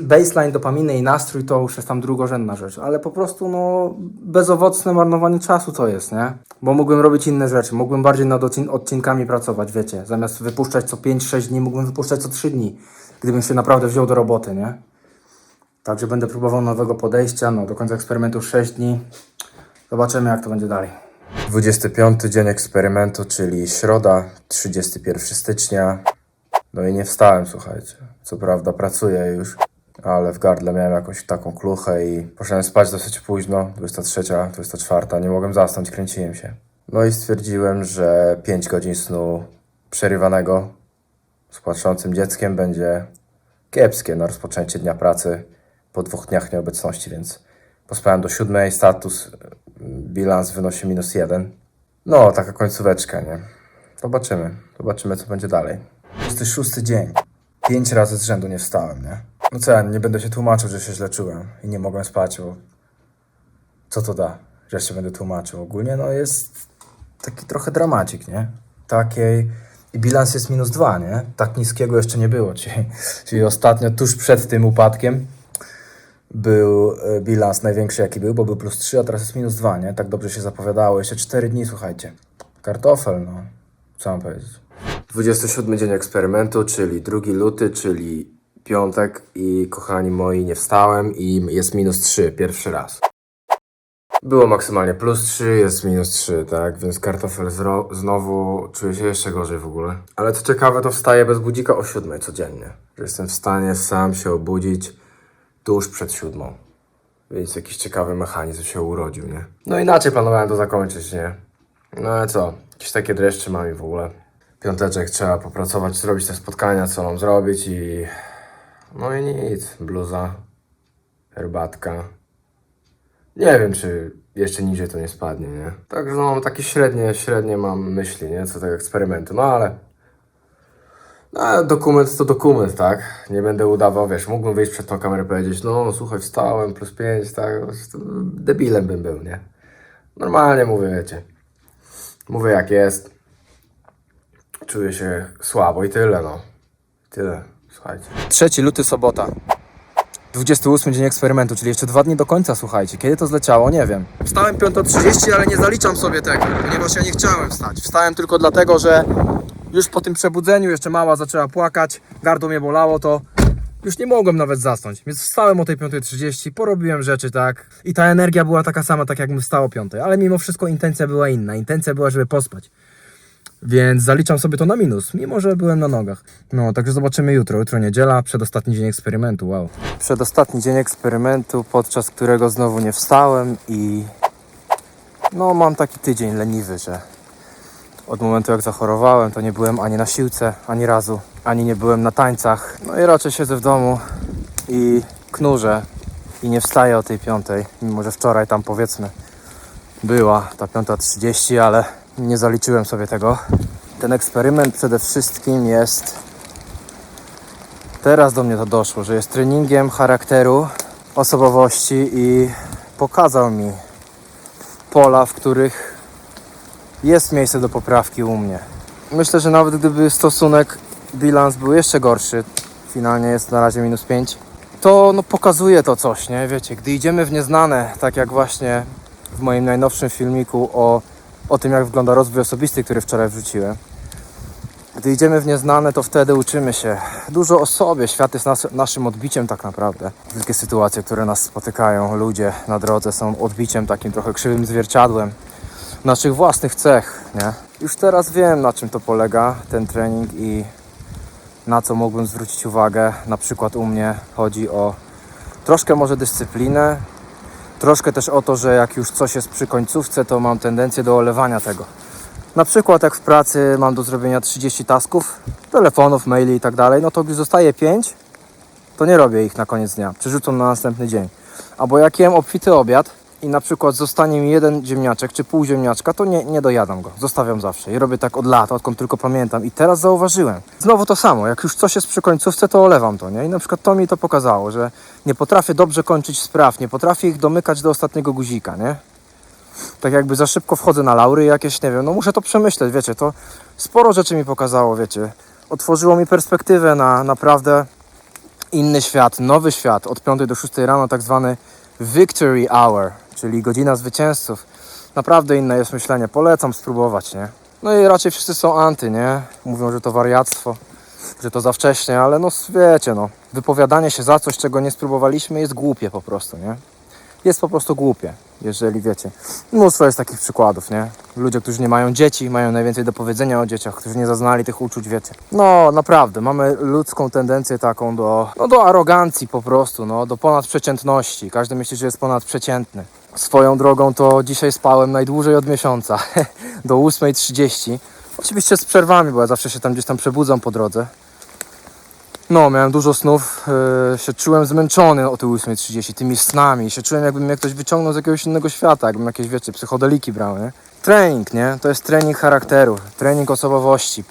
Speaker 1: baseline dopaminy i nastrój to już jest tam drugorzędna rzecz, ale po prostu no bezowocne marnowanie czasu to jest, nie? Bo mógłbym robić inne rzeczy, mógłbym bardziej nad odcinkami pracować, wiecie, zamiast wypuszczać co 5-6 dni, mógłbym wypuszczać co 3 dni, gdybym się naprawdę wziął do roboty, nie? Także będę próbował nowego podejścia, no do końca eksperymentu 6 dni, zobaczymy jak to będzie dalej. 25 dzień eksperymentu, czyli środa, 31 stycznia. No i nie wstałem, słuchajcie. Co prawda pracuję już, ale w gardle miałem jakąś taką kluchę i poszedłem spać dosyć późno, 23, 24, nie mogłem zasnąć, kręciłem się. No i stwierdziłem, że 5 godzin snu przerywanego z płaczącym dzieckiem będzie kiepskie na rozpoczęcie dnia pracy po 2 dniach nieobecności, więc pospałem do 7, status, bilans wynosi -1. No, taka końcóweczka, nie? Zobaczymy co będzie dalej. 26 dzień. 5 razy z rzędu nie wstałem, nie? No co, ja nie będę się tłumaczył, że się źle czułem i nie mogłem spać, bo co to da, że się będę tłumaczył? Ogólnie no jest taki trochę dramacik, nie? Takiej i bilans jest -2, nie? Tak niskiego jeszcze nie było, czyli ostatnio tuż przed tym upadkiem był bilans największy jaki był, bo był +3, a teraz jest -2, nie? Tak dobrze się zapowiadało. Jeszcze 4 dni, słuchajcie. Kartofel, no. Co mam powiedzieć? 27 dzień eksperymentu, czyli 2 luty, czyli piątek i kochani moi, nie wstałem i jest -3 pierwszy raz. Było maksymalnie +3, jest -3, tak? Więc kartofel znowu czuje się jeszcze gorzej w ogóle. Ale co ciekawe, to wstaję bez budzika o 7 codziennie. Że jestem w stanie sam się obudzić tuż przed 7. Więc jakiś ciekawy mechanizm się urodził, nie? No inaczej planowałem to zakończyć, nie? No ale co? Jakieś takie dreszcze mam i w ogóle. Piąteczek trzeba popracować, zrobić te spotkania, co mam zrobić i... No i nic. Bluza, herbatka. Nie wiem, czy jeszcze niżej to nie spadnie, nie? Także no mam takie średnie mam myśli, nie? Co tego eksperymentu, no ale... No, dokument to dokument, tak? Nie będę udawał, wiesz, mógłbym wyjść przed tą kamerę i powiedzieć, no słuchaj, wstałem, +5, tak? Debilem bym był, nie? Normalnie mówię, wiecie. Mówię jak jest. Czuję się słabo i tyle, no. Tyle, słuchajcie. 3 luty, sobota. 28 dzień eksperymentu, czyli jeszcze 2 dni do końca, słuchajcie. Kiedy to zleciało? Nie wiem. Wstałem 5:30, ale nie zaliczam sobie tego, ponieważ ja nie chciałem wstać. Wstałem tylko dlatego, że już po tym przebudzeniu jeszcze mała zaczęła płakać, gardło mnie bolało, to już nie mogłem nawet zasnąć. Więc wstałem o tej 5:30, porobiłem rzeczy, tak. I ta energia była taka sama, tak jakbym wstał o 5. Ale mimo wszystko intencja była inna. Intencja była, żeby pospać. Więc zaliczam sobie to na minus, mimo że byłem na nogach. No, także zobaczymy jutro. Jutro niedziela, przedostatni dzień eksperymentu, wow. Przedostatni dzień eksperymentu, podczas którego znowu nie wstałem i... No, mam taki tydzień leniwy, że... Od momentu jak zachorowałem, to nie byłem ani na siłce, ani razu, ani nie byłem na tańcach. No i raczej siedzę w domu i knurzę i nie wstaję o tej 5, mimo że wczoraj tam powiedzmy była ta 5:30, ale nie zaliczyłem sobie tego. Ten eksperyment przede wszystkim jest, teraz do mnie to doszło, że jest treningiem charakteru, osobowości i pokazał mi pola, w których jest miejsce do poprawki u mnie. Myślę, że nawet gdyby stosunek, bilans był jeszcze gorszy, finalnie jest na razie -5, to no pokazuje to coś, nie? Wiecie, gdy idziemy w nieznane, tak jak właśnie w moim najnowszym filmiku o tym, jak wygląda rozwój osobisty, który wczoraj wrzuciłem. Gdy idziemy w nieznane, to wtedy uczymy się dużo o sobie. Świat jest naszym odbiciem tak naprawdę. Wszystkie sytuacje, które nas spotykają, ludzie na drodze są odbiciem, takim trochę krzywym zwierciadłem naszych własnych cech, nie? Już teraz wiem, na czym to polega, ten trening i na co mógłbym zwrócić uwagę. Na przykład u mnie chodzi o troszkę może dyscyplinę, troszkę też o to, że jak już coś jest przy końcówce, to mam tendencję do olewania tego. Na przykład jak w pracy mam do zrobienia 30 tasków, telefonów, maili i tak dalej, no to gdy zostaje 5, to nie robię ich na koniec dnia, przerzucam na następny dzień. Albo jak jem obfity obiad i na przykład zostanie mi jeden ziemniaczek czy pół ziemniaczka, to nie dojadam go, zostawiam zawsze i robię tak od lat, odkąd tylko pamiętam i teraz zauważyłem. Znowu to samo, jak już coś jest przy końcówce, to olewam to, nie? I na przykład to mi to pokazało, że nie potrafię dobrze kończyć spraw, nie potrafię ich domykać do ostatniego guzika, nie? Tak jakby za szybko wchodzę na laury jakieś, nie wiem, no muszę to przemyśleć, wiecie, to sporo rzeczy mi pokazało, wiecie. Otworzyło mi perspektywę na naprawdę inny świat, nowy świat, od 5 do 6 rano, tak zwany victory hour, czyli godzina zwycięzców. Naprawdę inne jest myślenie, polecam spróbować, nie? No i raczej wszyscy są anty, nie? Mówią, że to wariactwo, że to za wcześnie, ale no wiecie, no, wypowiadanie się za coś, czego nie spróbowaliśmy, jest głupie po prostu, nie? Jest po prostu głupie, jeżeli wiecie. Mnóstwo jest takich przykładów, nie? Ludzie, którzy nie mają dzieci, mają najwięcej do powiedzenia o dzieciach, którzy nie zaznali tych uczuć, wiecie. No, naprawdę, mamy ludzką tendencję taką do arogancji po prostu, no, do ponadprzeciętności. Każdy myśli, że jest ponadprzeciętny. Swoją drogą to dzisiaj spałem najdłużej od miesiąca, do 8:30. Oczywiście z przerwami, bo ja zawsze się tam gdzieś tam przebudzam po drodze. No, miałem dużo snów, się czułem zmęczony o tej 8:30 tymi snami, się czułem jakby mnie ktoś wyciągnął z jakiegoś innego świata, jakbym jakieś, wiecie, psychodeliki brał, nie? Trening, nie? To jest trening charakteru, trening osobowości,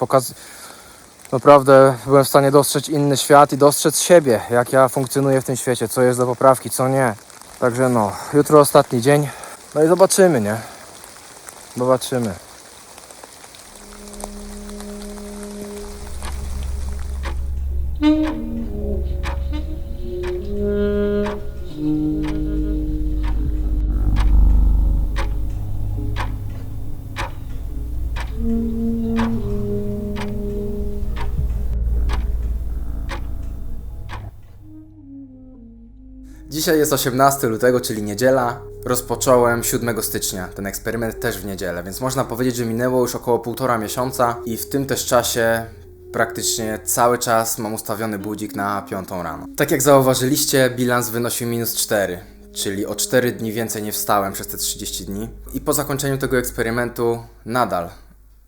Speaker 1: Naprawdę byłem w stanie dostrzec inny świat i dostrzec siebie, jak ja funkcjonuję w tym świecie, co jest do poprawki, co nie. Także no, jutro ostatni dzień, no i zobaczymy, nie? Zobaczymy. Dzisiaj jest 18 lutego, czyli niedziela, rozpocząłem 7 stycznia, ten eksperyment też w niedzielę, więc można powiedzieć, że minęło już około 1,5 miesiąca i w tym też czasie praktycznie cały czas mam ustawiony budzik na 5 rano. Tak jak zauważyliście, bilans wynosił -4, czyli o 4 dni więcej nie wstałem przez te 30 dni. I po zakończeniu tego eksperymentu nadal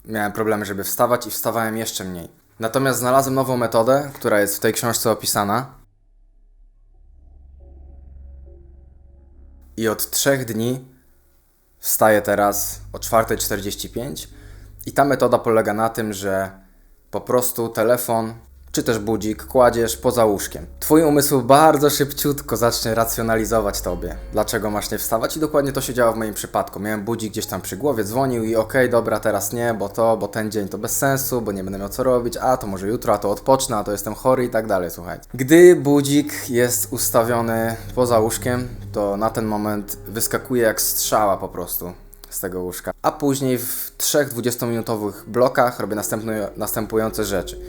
Speaker 1: miałem problemy, żeby wstawać i wstawałem jeszcze mniej. Natomiast znalazłem nową metodę, która jest w tej książce opisana. I od 3 dni wstaję teraz o 4:45 i ta metoda polega na tym, że po prostu telefon czy też budzik kładziesz poza łóżkiem. Twój umysł bardzo szybciutko zacznie racjonalizować tobie, dlaczego masz nie wstawać i dokładnie to się działo w moim przypadku. Miałem budzik gdzieś tam przy głowie, dzwonił i okej, dobra, teraz nie, bo ten dzień to bez sensu, bo nie będę miał co robić, a to może jutro, a to odpocznę, a to jestem chory i tak dalej, słuchajcie. Gdy budzik jest ustawiony poza łóżkiem, to na ten moment wyskakuje jak strzała po prostu z tego łóżka. A później w 3 20-minutowych blokach robię następujące rzeczy.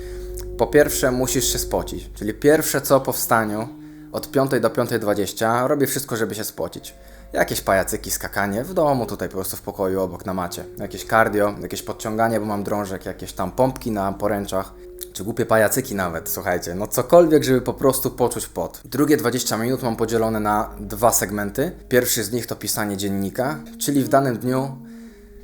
Speaker 1: Po pierwsze musisz się spocić, czyli pierwsze co po wstaniu od 5 do 5:20 robię wszystko, żeby się spocić. Jakieś pajacyki, skakanie w domu, tutaj po prostu w pokoju obok na macie. Jakieś cardio, jakieś podciąganie, bo mam drążek, jakieś tam pompki na poręczach, czy głupie pajacyki nawet, słuchajcie. No cokolwiek, żeby po prostu poczuć pot. Drugie 20 minut mam podzielone na 2 segmenty. Pierwszy z nich to pisanie dziennika, czyli w danym dniu,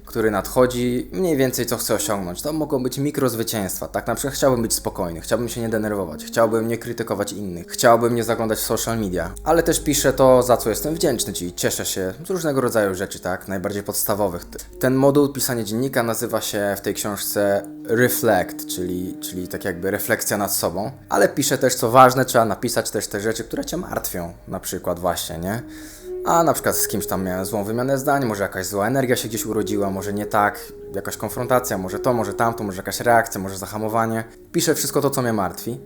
Speaker 1: który nadchodzi, mniej więcej co chcę osiągnąć. To mogą być mikrozwycięstwa, tak? Na przykład chciałbym być spokojny, chciałbym się nie denerwować, chciałbym nie krytykować innych, chciałbym nie zaglądać w social media, ale też piszę to, za co jestem wdzięczny, czyli cieszę się z różnego rodzaju rzeczy, tak? Najbardziej podstawowych. Ten moduł pisania dziennika nazywa się w tej książce Reflect, czyli tak jakby refleksja nad sobą, ale piszę też, co ważne, trzeba napisać też te rzeczy, które cię martwią, na przykład właśnie, nie? A na przykład z kimś tam miałem złą wymianę zdań, może jakaś zła energia się gdzieś urodziła, może nie tak, jakaś konfrontacja, może to, może tamto, może jakaś reakcja, może zahamowanie. Piszę wszystko to, co mnie martwi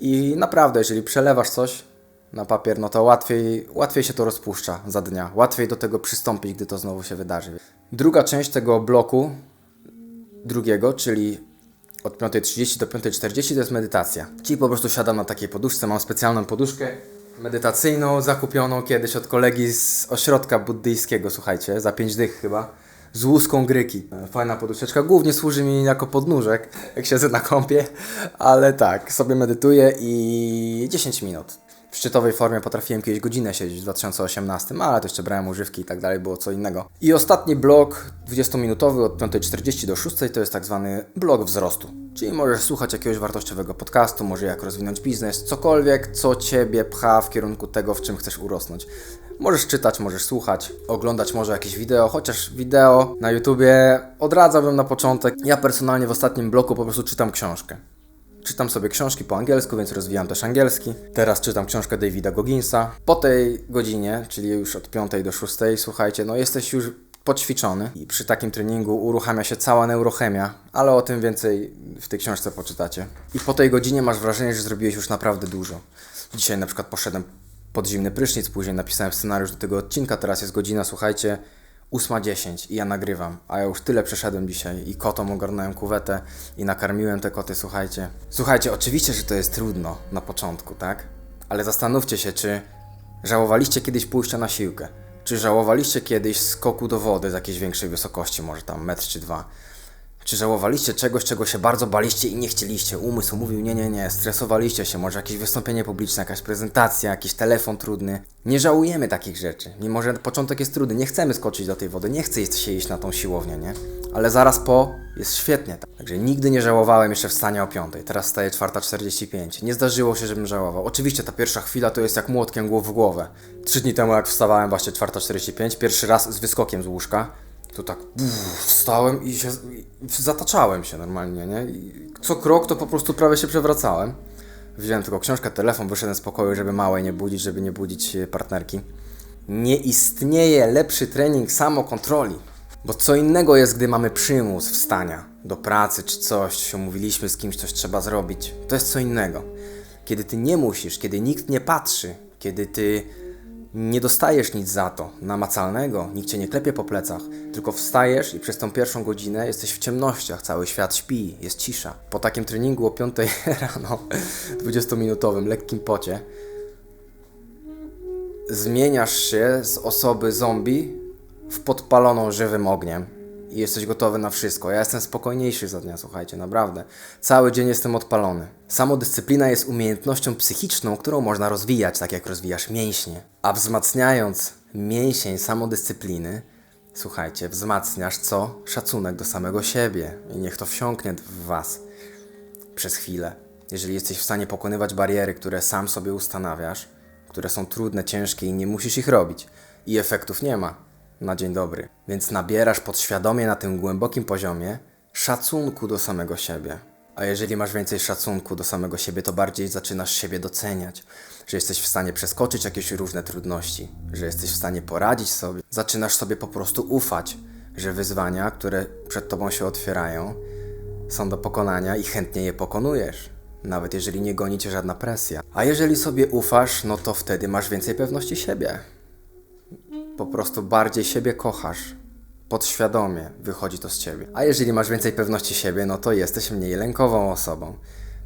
Speaker 1: i naprawdę, jeżeli przelewasz coś na papier, no to łatwiej się to rozpuszcza za dnia, łatwiej do tego przystąpić, gdy to znowu się wydarzy. Druga część tego bloku drugiego, czyli od 5:30 do 5:40 to jest medytacja, czyli po prostu siadam na takiej poduszce, mam specjalną poduszkę medytacyjną, zakupioną kiedyś od kolegi z ośrodka buddyjskiego, słuchajcie, za 5 dych chyba, z łuską gryki. Fajna poduszeczka, głównie służy mi jako podnóżek, jak siedzę na kąpie, ale tak, sobie medytuję i 10 minut. W szczytowej formie potrafiłem kiedyś godzinę siedzieć w 2018, ale to jeszcze brałem używki i tak dalej, było co innego. I ostatni blok 20-minutowy od 5:40 do 6 to jest tak zwany blok wzrostu. Czyli możesz słuchać jakiegoś wartościowego podcastu, może jak rozwinąć biznes, cokolwiek, co Ciebie pcha w kierunku tego, w czym chcesz urosnąć. Możesz czytać, możesz słuchać, oglądać może jakieś wideo, chociaż wideo na YouTubie odradzałbym na początek. Ja personalnie w ostatnim bloku po prostu czytam książkę. Czytam sobie książki po angielsku, więc rozwijam też angielski. Teraz czytam książkę Davida Gogginsa. Po tej godzinie, czyli już od 5 do 6, słuchajcie, no jesteś już poćwiczony i przy takim treningu uruchamia się cała neurochemia, ale o tym więcej w tej książce poczytacie. I po tej godzinie masz wrażenie, że zrobiłeś już naprawdę dużo. Dzisiaj na przykład poszedłem pod zimny prysznic, później napisałem scenariusz do tego odcinka, teraz jest godzina, słuchajcie, 8:10 i ja nagrywam, a ja już tyle przeszedłem dzisiaj i kotom ogarnąłem kuwetę i nakarmiłem te koty, słuchajcie. Słuchajcie, oczywiście, że to jest trudno na początku, tak? Ale zastanówcie się, czy żałowaliście kiedyś pójścia na siłkę? Czy żałowaliście kiedyś skoku do wody z jakiejś większej wysokości, może tam 1 czy 2 metry? Czy żałowaliście czegoś, czego się bardzo baliście i nie chcieliście? Umysł mówił nie, stresowaliście się, może jakieś wystąpienie publiczne, jakaś prezentacja, jakiś telefon trudny. Nie żałujemy takich rzeczy, mimo że początek jest trudny, nie chcemy skoczyć do tej wody, nie chce się iść na tą siłownię, nie? Ale zaraz po jest świetnie. Także nigdy nie żałowałem jeszcze wstania o 5, teraz wstaję 4:45. Nie zdarzyło się, żebym żałował. Oczywiście ta pierwsza chwila to jest jak młotkiem głów w głowę. 3 dni temu jak wstawałem właśnie 4:45, pierwszy raz z wyskokiem z łóżka, to tak wstałem i zataczałem się normalnie, nie? I co krok to po prostu prawie się przewracałem. Wziąłem tylko książkę, telefon, wyszedłem z pokoju, żeby małej nie budzić, żeby nie budzić partnerki. Nie istnieje lepszy trening samokontroli, bo co innego jest, gdy mamy przymus wstania do pracy czy coś, umówiliśmy z kimś, coś trzeba zrobić. To jest co innego. Kiedy ty nie musisz, kiedy nikt nie patrzy, kiedy ty nie dostajesz nic za to, namacalnego, nikt cię nie klepie po plecach, tylko wstajesz i przez tą pierwszą godzinę jesteś w ciemnościach, cały świat śpi, jest cisza. Po takim treningu o 5 rano, 20-minutowym, lekkim pocie,
Speaker 2: zmieniasz się z osoby zombie w podpaloną żywym ogniem i jesteś gotowy na wszystko. Ja jestem spokojniejszy za dnia, słuchajcie, naprawdę. Cały dzień jestem odpalony. Samodyscyplina jest umiejętnością psychiczną, którą można rozwijać, tak jak rozwijasz mięśnie. A wzmacniając mięsień samodyscypliny, słuchajcie, wzmacniasz co? Szacunek do samego siebie. I niech to wsiąknie w was przez chwilę. Jeżeli jesteś w stanie pokonywać bariery, które sam sobie ustanawiasz, które są trudne, ciężkie i nie musisz ich robić i efektów nie ma na dzień dobry. Więc nabierasz podświadomie na tym głębokim poziomie szacunku do samego siebie. A jeżeli masz więcej szacunku do samego siebie, to bardziej zaczynasz siebie doceniać, że jesteś w stanie przeskoczyć jakieś różne trudności, że jesteś w stanie poradzić sobie. Zaczynasz sobie po prostu ufać, że wyzwania, które przed tobą się otwierają, są do pokonania i chętnie je pokonujesz. Nawet jeżeli nie goni cię żadna presja. A jeżeli sobie ufasz, no to wtedy masz więcej pewności siebie. Po prostu bardziej siebie kochasz. Podświadomie wychodzi to z ciebie. A jeżeli masz więcej pewności siebie, no to jesteś mniej lękową osobą.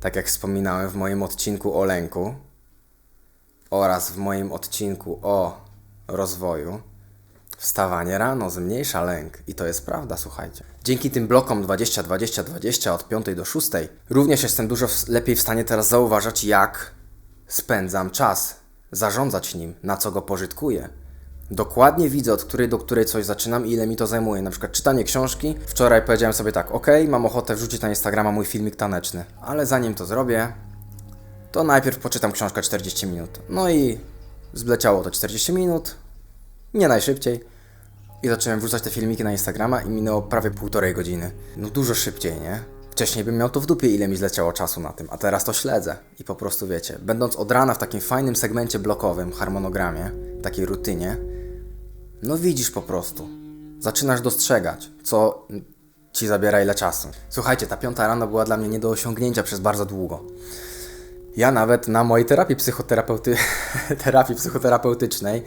Speaker 2: Tak jak wspominałem w moim odcinku o lęku oraz w moim odcinku o rozwoju, wstawanie rano zmniejsza lęk i to jest prawda, słuchajcie. Dzięki tym blokom 20-20-20 od 5 do 6 również jestem dużo lepiej w stanie teraz zauważać, jak spędzam czas, zarządzać nim, na co go pożytkuję. Dokładnie widzę, od której do której coś zaczynam i ile mi to zajmuje. Na przykład czytanie książki. Wczoraj powiedziałem sobie tak, mam ochotę wrzucić na Instagrama mój filmik taneczny, ale zanim to zrobię, to najpierw poczytam książkę 40 minut. No i zleciało to 40 minut, nie najszybciej. I zacząłem wrzucać te filmiki na Instagrama i minęło prawie 1,5 godziny. No dużo szybciej, nie? Wcześniej bym miał to w dupie, ile mi zleciało czasu na tym, a teraz to śledzę. I po prostu wiecie, będąc od rana w takim fajnym segmencie blokowym, harmonogramie, takiej rutynie, no widzisz po prostu. Zaczynasz dostrzegać, co ci zabiera ile czasu. Słuchajcie, ta 5 rano była dla mnie nie do osiągnięcia przez bardzo długo. Ja nawet na mojej terapii psychoterapeutycznej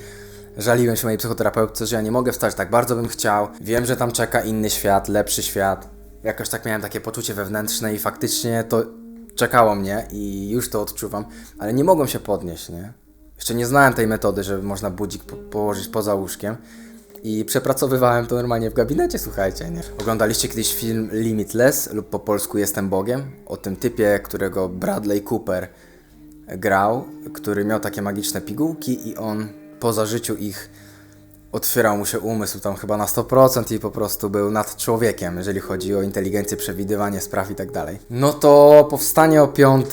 Speaker 2: żaliłem się mojej psychoterapeutce, że ja nie mogę wstać, tak bardzo bym chciał. Wiem, że tam czeka inny świat, lepszy świat. Jakoś tak miałem takie poczucie wewnętrzne i faktycznie to czekało mnie i już to odczuwam, ale nie mogłem się podnieść, nie? Jeszcze nie znałem tej metody, że można budzik położyć poza łóżkiem i przepracowywałem to normalnie w gabinecie, słuchajcie, nie? Oglądaliście kiedyś film Limitless lub po polsku Jestem Bogiem? O tym typie, którego Bradley Cooper grał, który miał takie magiczne pigułki i on po zażyciu ich otwierał mu się umysł tam chyba na 100% i po prostu był nad człowiekiem, jeżeli chodzi o inteligencję, przewidywanie spraw i tak dalej. No to powstanie o 5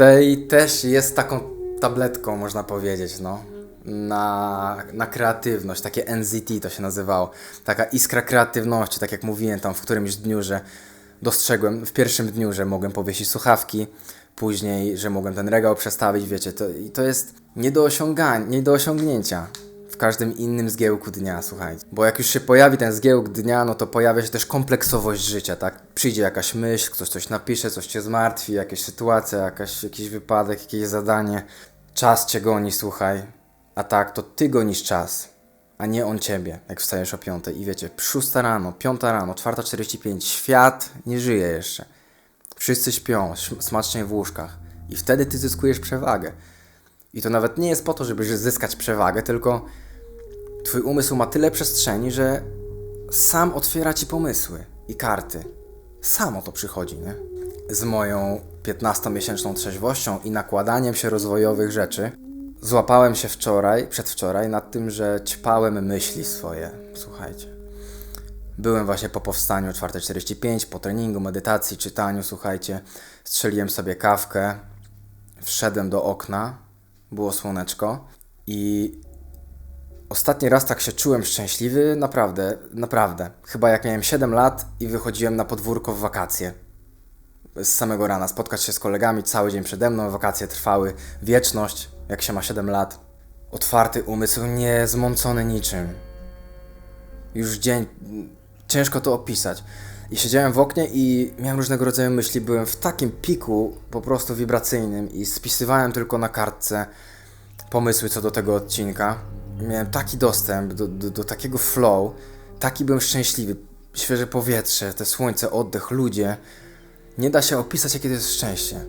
Speaker 2: też jest taką tabletką, można powiedzieć, no. Na kreatywność, takie NZT to się nazywało. Taka iskra kreatywności, tak jak mówiłem tam w którymś dniu, że dostrzegłem w pierwszym dniu, że mogłem powiesić słuchawki, później, że mogłem ten regał przestawić, wiecie, to jest nie do osiągnięcia w każdym innym zgiełku dnia, słuchajcie. Bo jak już się pojawi ten zgiełk dnia, no to pojawia się też kompleksowość życia, tak? Przyjdzie jakaś myśl, ktoś coś napisze, coś cię zmartwi, jakaś sytuacja, jakiś wypadek, jakieś zadanie. Czas cię goni, słuchaj. A tak, to ty gonisz czas, a nie on ciebie, jak wstajesz o 5. I wiecie, 6 rano, 5 rano, 4:45, świat nie żyje jeszcze. Wszyscy śpią, smacznie w łóżkach. I wtedy ty zyskujesz przewagę. I to nawet nie jest po to, żeby zyskać przewagę, tylko twój umysł ma tyle przestrzeni, że sam otwiera ci pomysły i karty. Samo to przychodzi, nie? Z moją 15-miesięczną trzeźwością i nakładaniem się rozwojowych rzeczy złapałem się przedwczoraj nad tym, że ćpałem myśli swoje. Słuchajcie. Byłem właśnie po powstaniu 4:45, po treningu, medytacji, czytaniu, słuchajcie. Strzeliłem sobie kawkę, wszedłem do okna, było słoneczko i ostatni raz tak się czułem szczęśliwy, naprawdę. Chyba jak miałem 7 lat i wychodziłem na podwórko w wakacje. Z samego rana spotkać się z kolegami, cały dzień przede mną, wakacje trwały wieczność, jak się ma 7 lat. Otwarty umysł, nie zmącony niczym. Już dzień, ciężko to opisać. I siedziałem w oknie i miałem różnego rodzaju myśli, byłem w takim piku po prostu wibracyjnym i spisywałem tylko na kartce pomysły co do tego odcinka. Miałem taki dostęp do takiego flow, taki byłem szczęśliwy, świeże powietrze, te słońce, oddech, ludzie. Nie da się opisać, jakie to jest szczęście.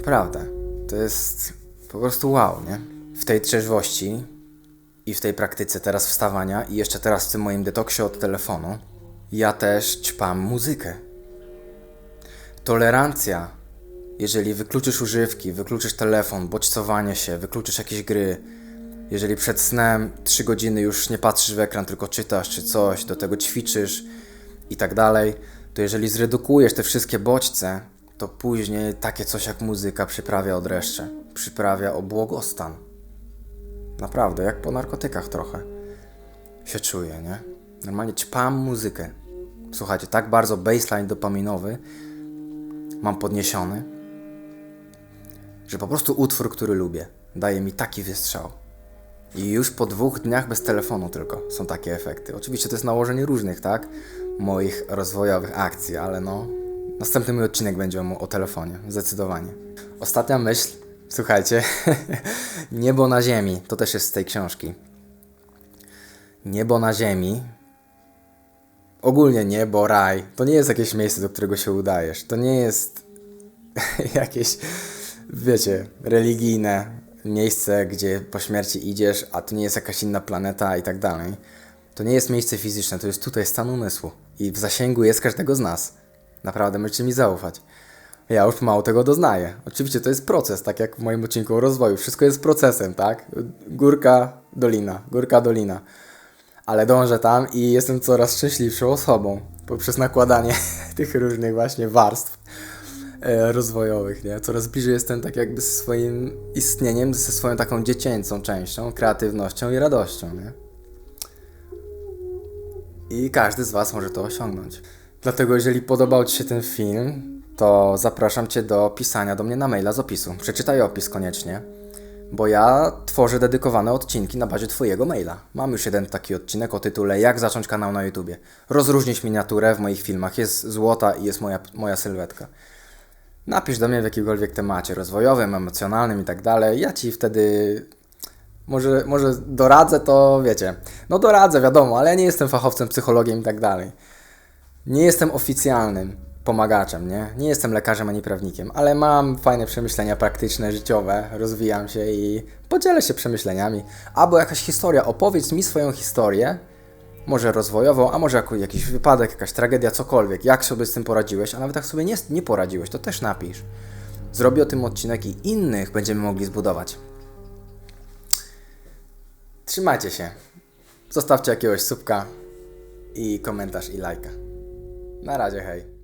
Speaker 2: Prawda. To jest po prostu wow, nie? W tej trzeźwości
Speaker 3: i w tej praktyce teraz wstawania i jeszcze teraz w tym moim detoksie od telefonu, ja też ćpam muzykę. Tolerancja. Jeżeli wykluczysz używki, wykluczysz telefon, bodźcowanie się, wykluczysz jakieś gry, jeżeli przed snem 3 godziny już nie patrzysz w ekran, tylko czytasz czy coś, do tego ćwiczysz i tak dalej, to jeżeli zredukujesz te wszystkie bodźce, to później takie coś jak muzyka przyprawia o dreszcze, przyprawia o błogostan. Naprawdę, jak po narkotykach trochę się czuję, nie? Normalnie ćpam muzykę. Słuchajcie, tak bardzo baseline dopaminowy mam podniesiony, że po prostu utwór, który lubię, daje mi taki wystrzał. I już po 2 dniach bez telefonu tylko są takie efekty. Oczywiście to jest nałożenie różnych, tak? Moich rozwojowych akcji, ale no... Następny mój odcinek będzie o telefonie, zdecydowanie. Ostatnia myśl, słuchajcie, niebo na ziemi, to też jest z tej książki. Niebo na ziemi, ogólnie niebo, raj, to nie jest jakieś miejsce, do którego się udajesz. To nie jest jakieś, wiecie, religijne miejsce, gdzie po śmierci idziesz, a to nie jest jakaś inna planeta i tak dalej. To nie jest miejsce fizyczne, to jest tutaj stan umysłu i w zasięgu jest każdego z nas. Naprawdę możecie mi zaufać. Ja już mało tego doznaję. Oczywiście to jest proces, tak jak w moim odcinku o rozwoju. Wszystko jest procesem, tak? Górka, dolina. Ale dążę tam i jestem coraz szczęśliwszą osobą poprzez nakładanie tych różnych właśnie warstw rozwojowych, nie? Coraz bliżej jestem tak jakby ze swoim istnieniem, ze swoją taką dziecięcą częścią, kreatywnością i radością, nie? I każdy z Was może to osiągnąć. Dlatego jeżeli podobał Ci się ten film, to zapraszam Cię do pisania do mnie na maila z opisu. Przeczytaj opis koniecznie, bo ja tworzę dedykowane odcinki na bazie Twojego maila. Mam już jeden taki odcinek o tytule Jak zacząć kanał na YouTubie. Rozróżnić miniaturę w moich filmach. Jest złota i jest moja sylwetka. Napisz do mnie w jakimkolwiek temacie rozwojowym, emocjonalnym i tak dalej. Ja Ci wtedy... Może doradzę, to wiecie. No doradzę, wiadomo, ale ja nie jestem fachowcem, psychologiem i tak dalej. Nie jestem oficjalnym pomagaczem, nie? Nie jestem lekarzem ani prawnikiem, ale mam fajne przemyślenia praktyczne, życiowe, rozwijam się i podzielę się przemyśleniami. Albo jakaś historia, opowiedz mi swoją historię, może rozwojową, a może jakiś wypadek, jakaś tragedia, cokolwiek. Jak sobie z tym poradziłeś, a nawet jak sobie nie poradziłeś, to też napisz. Zrobię o tym odcinek i innych będziemy mogli zbudować. Trzymajcie się. Zostawcie jakiegoś subka i komentarz i lajka. Na razie, hej.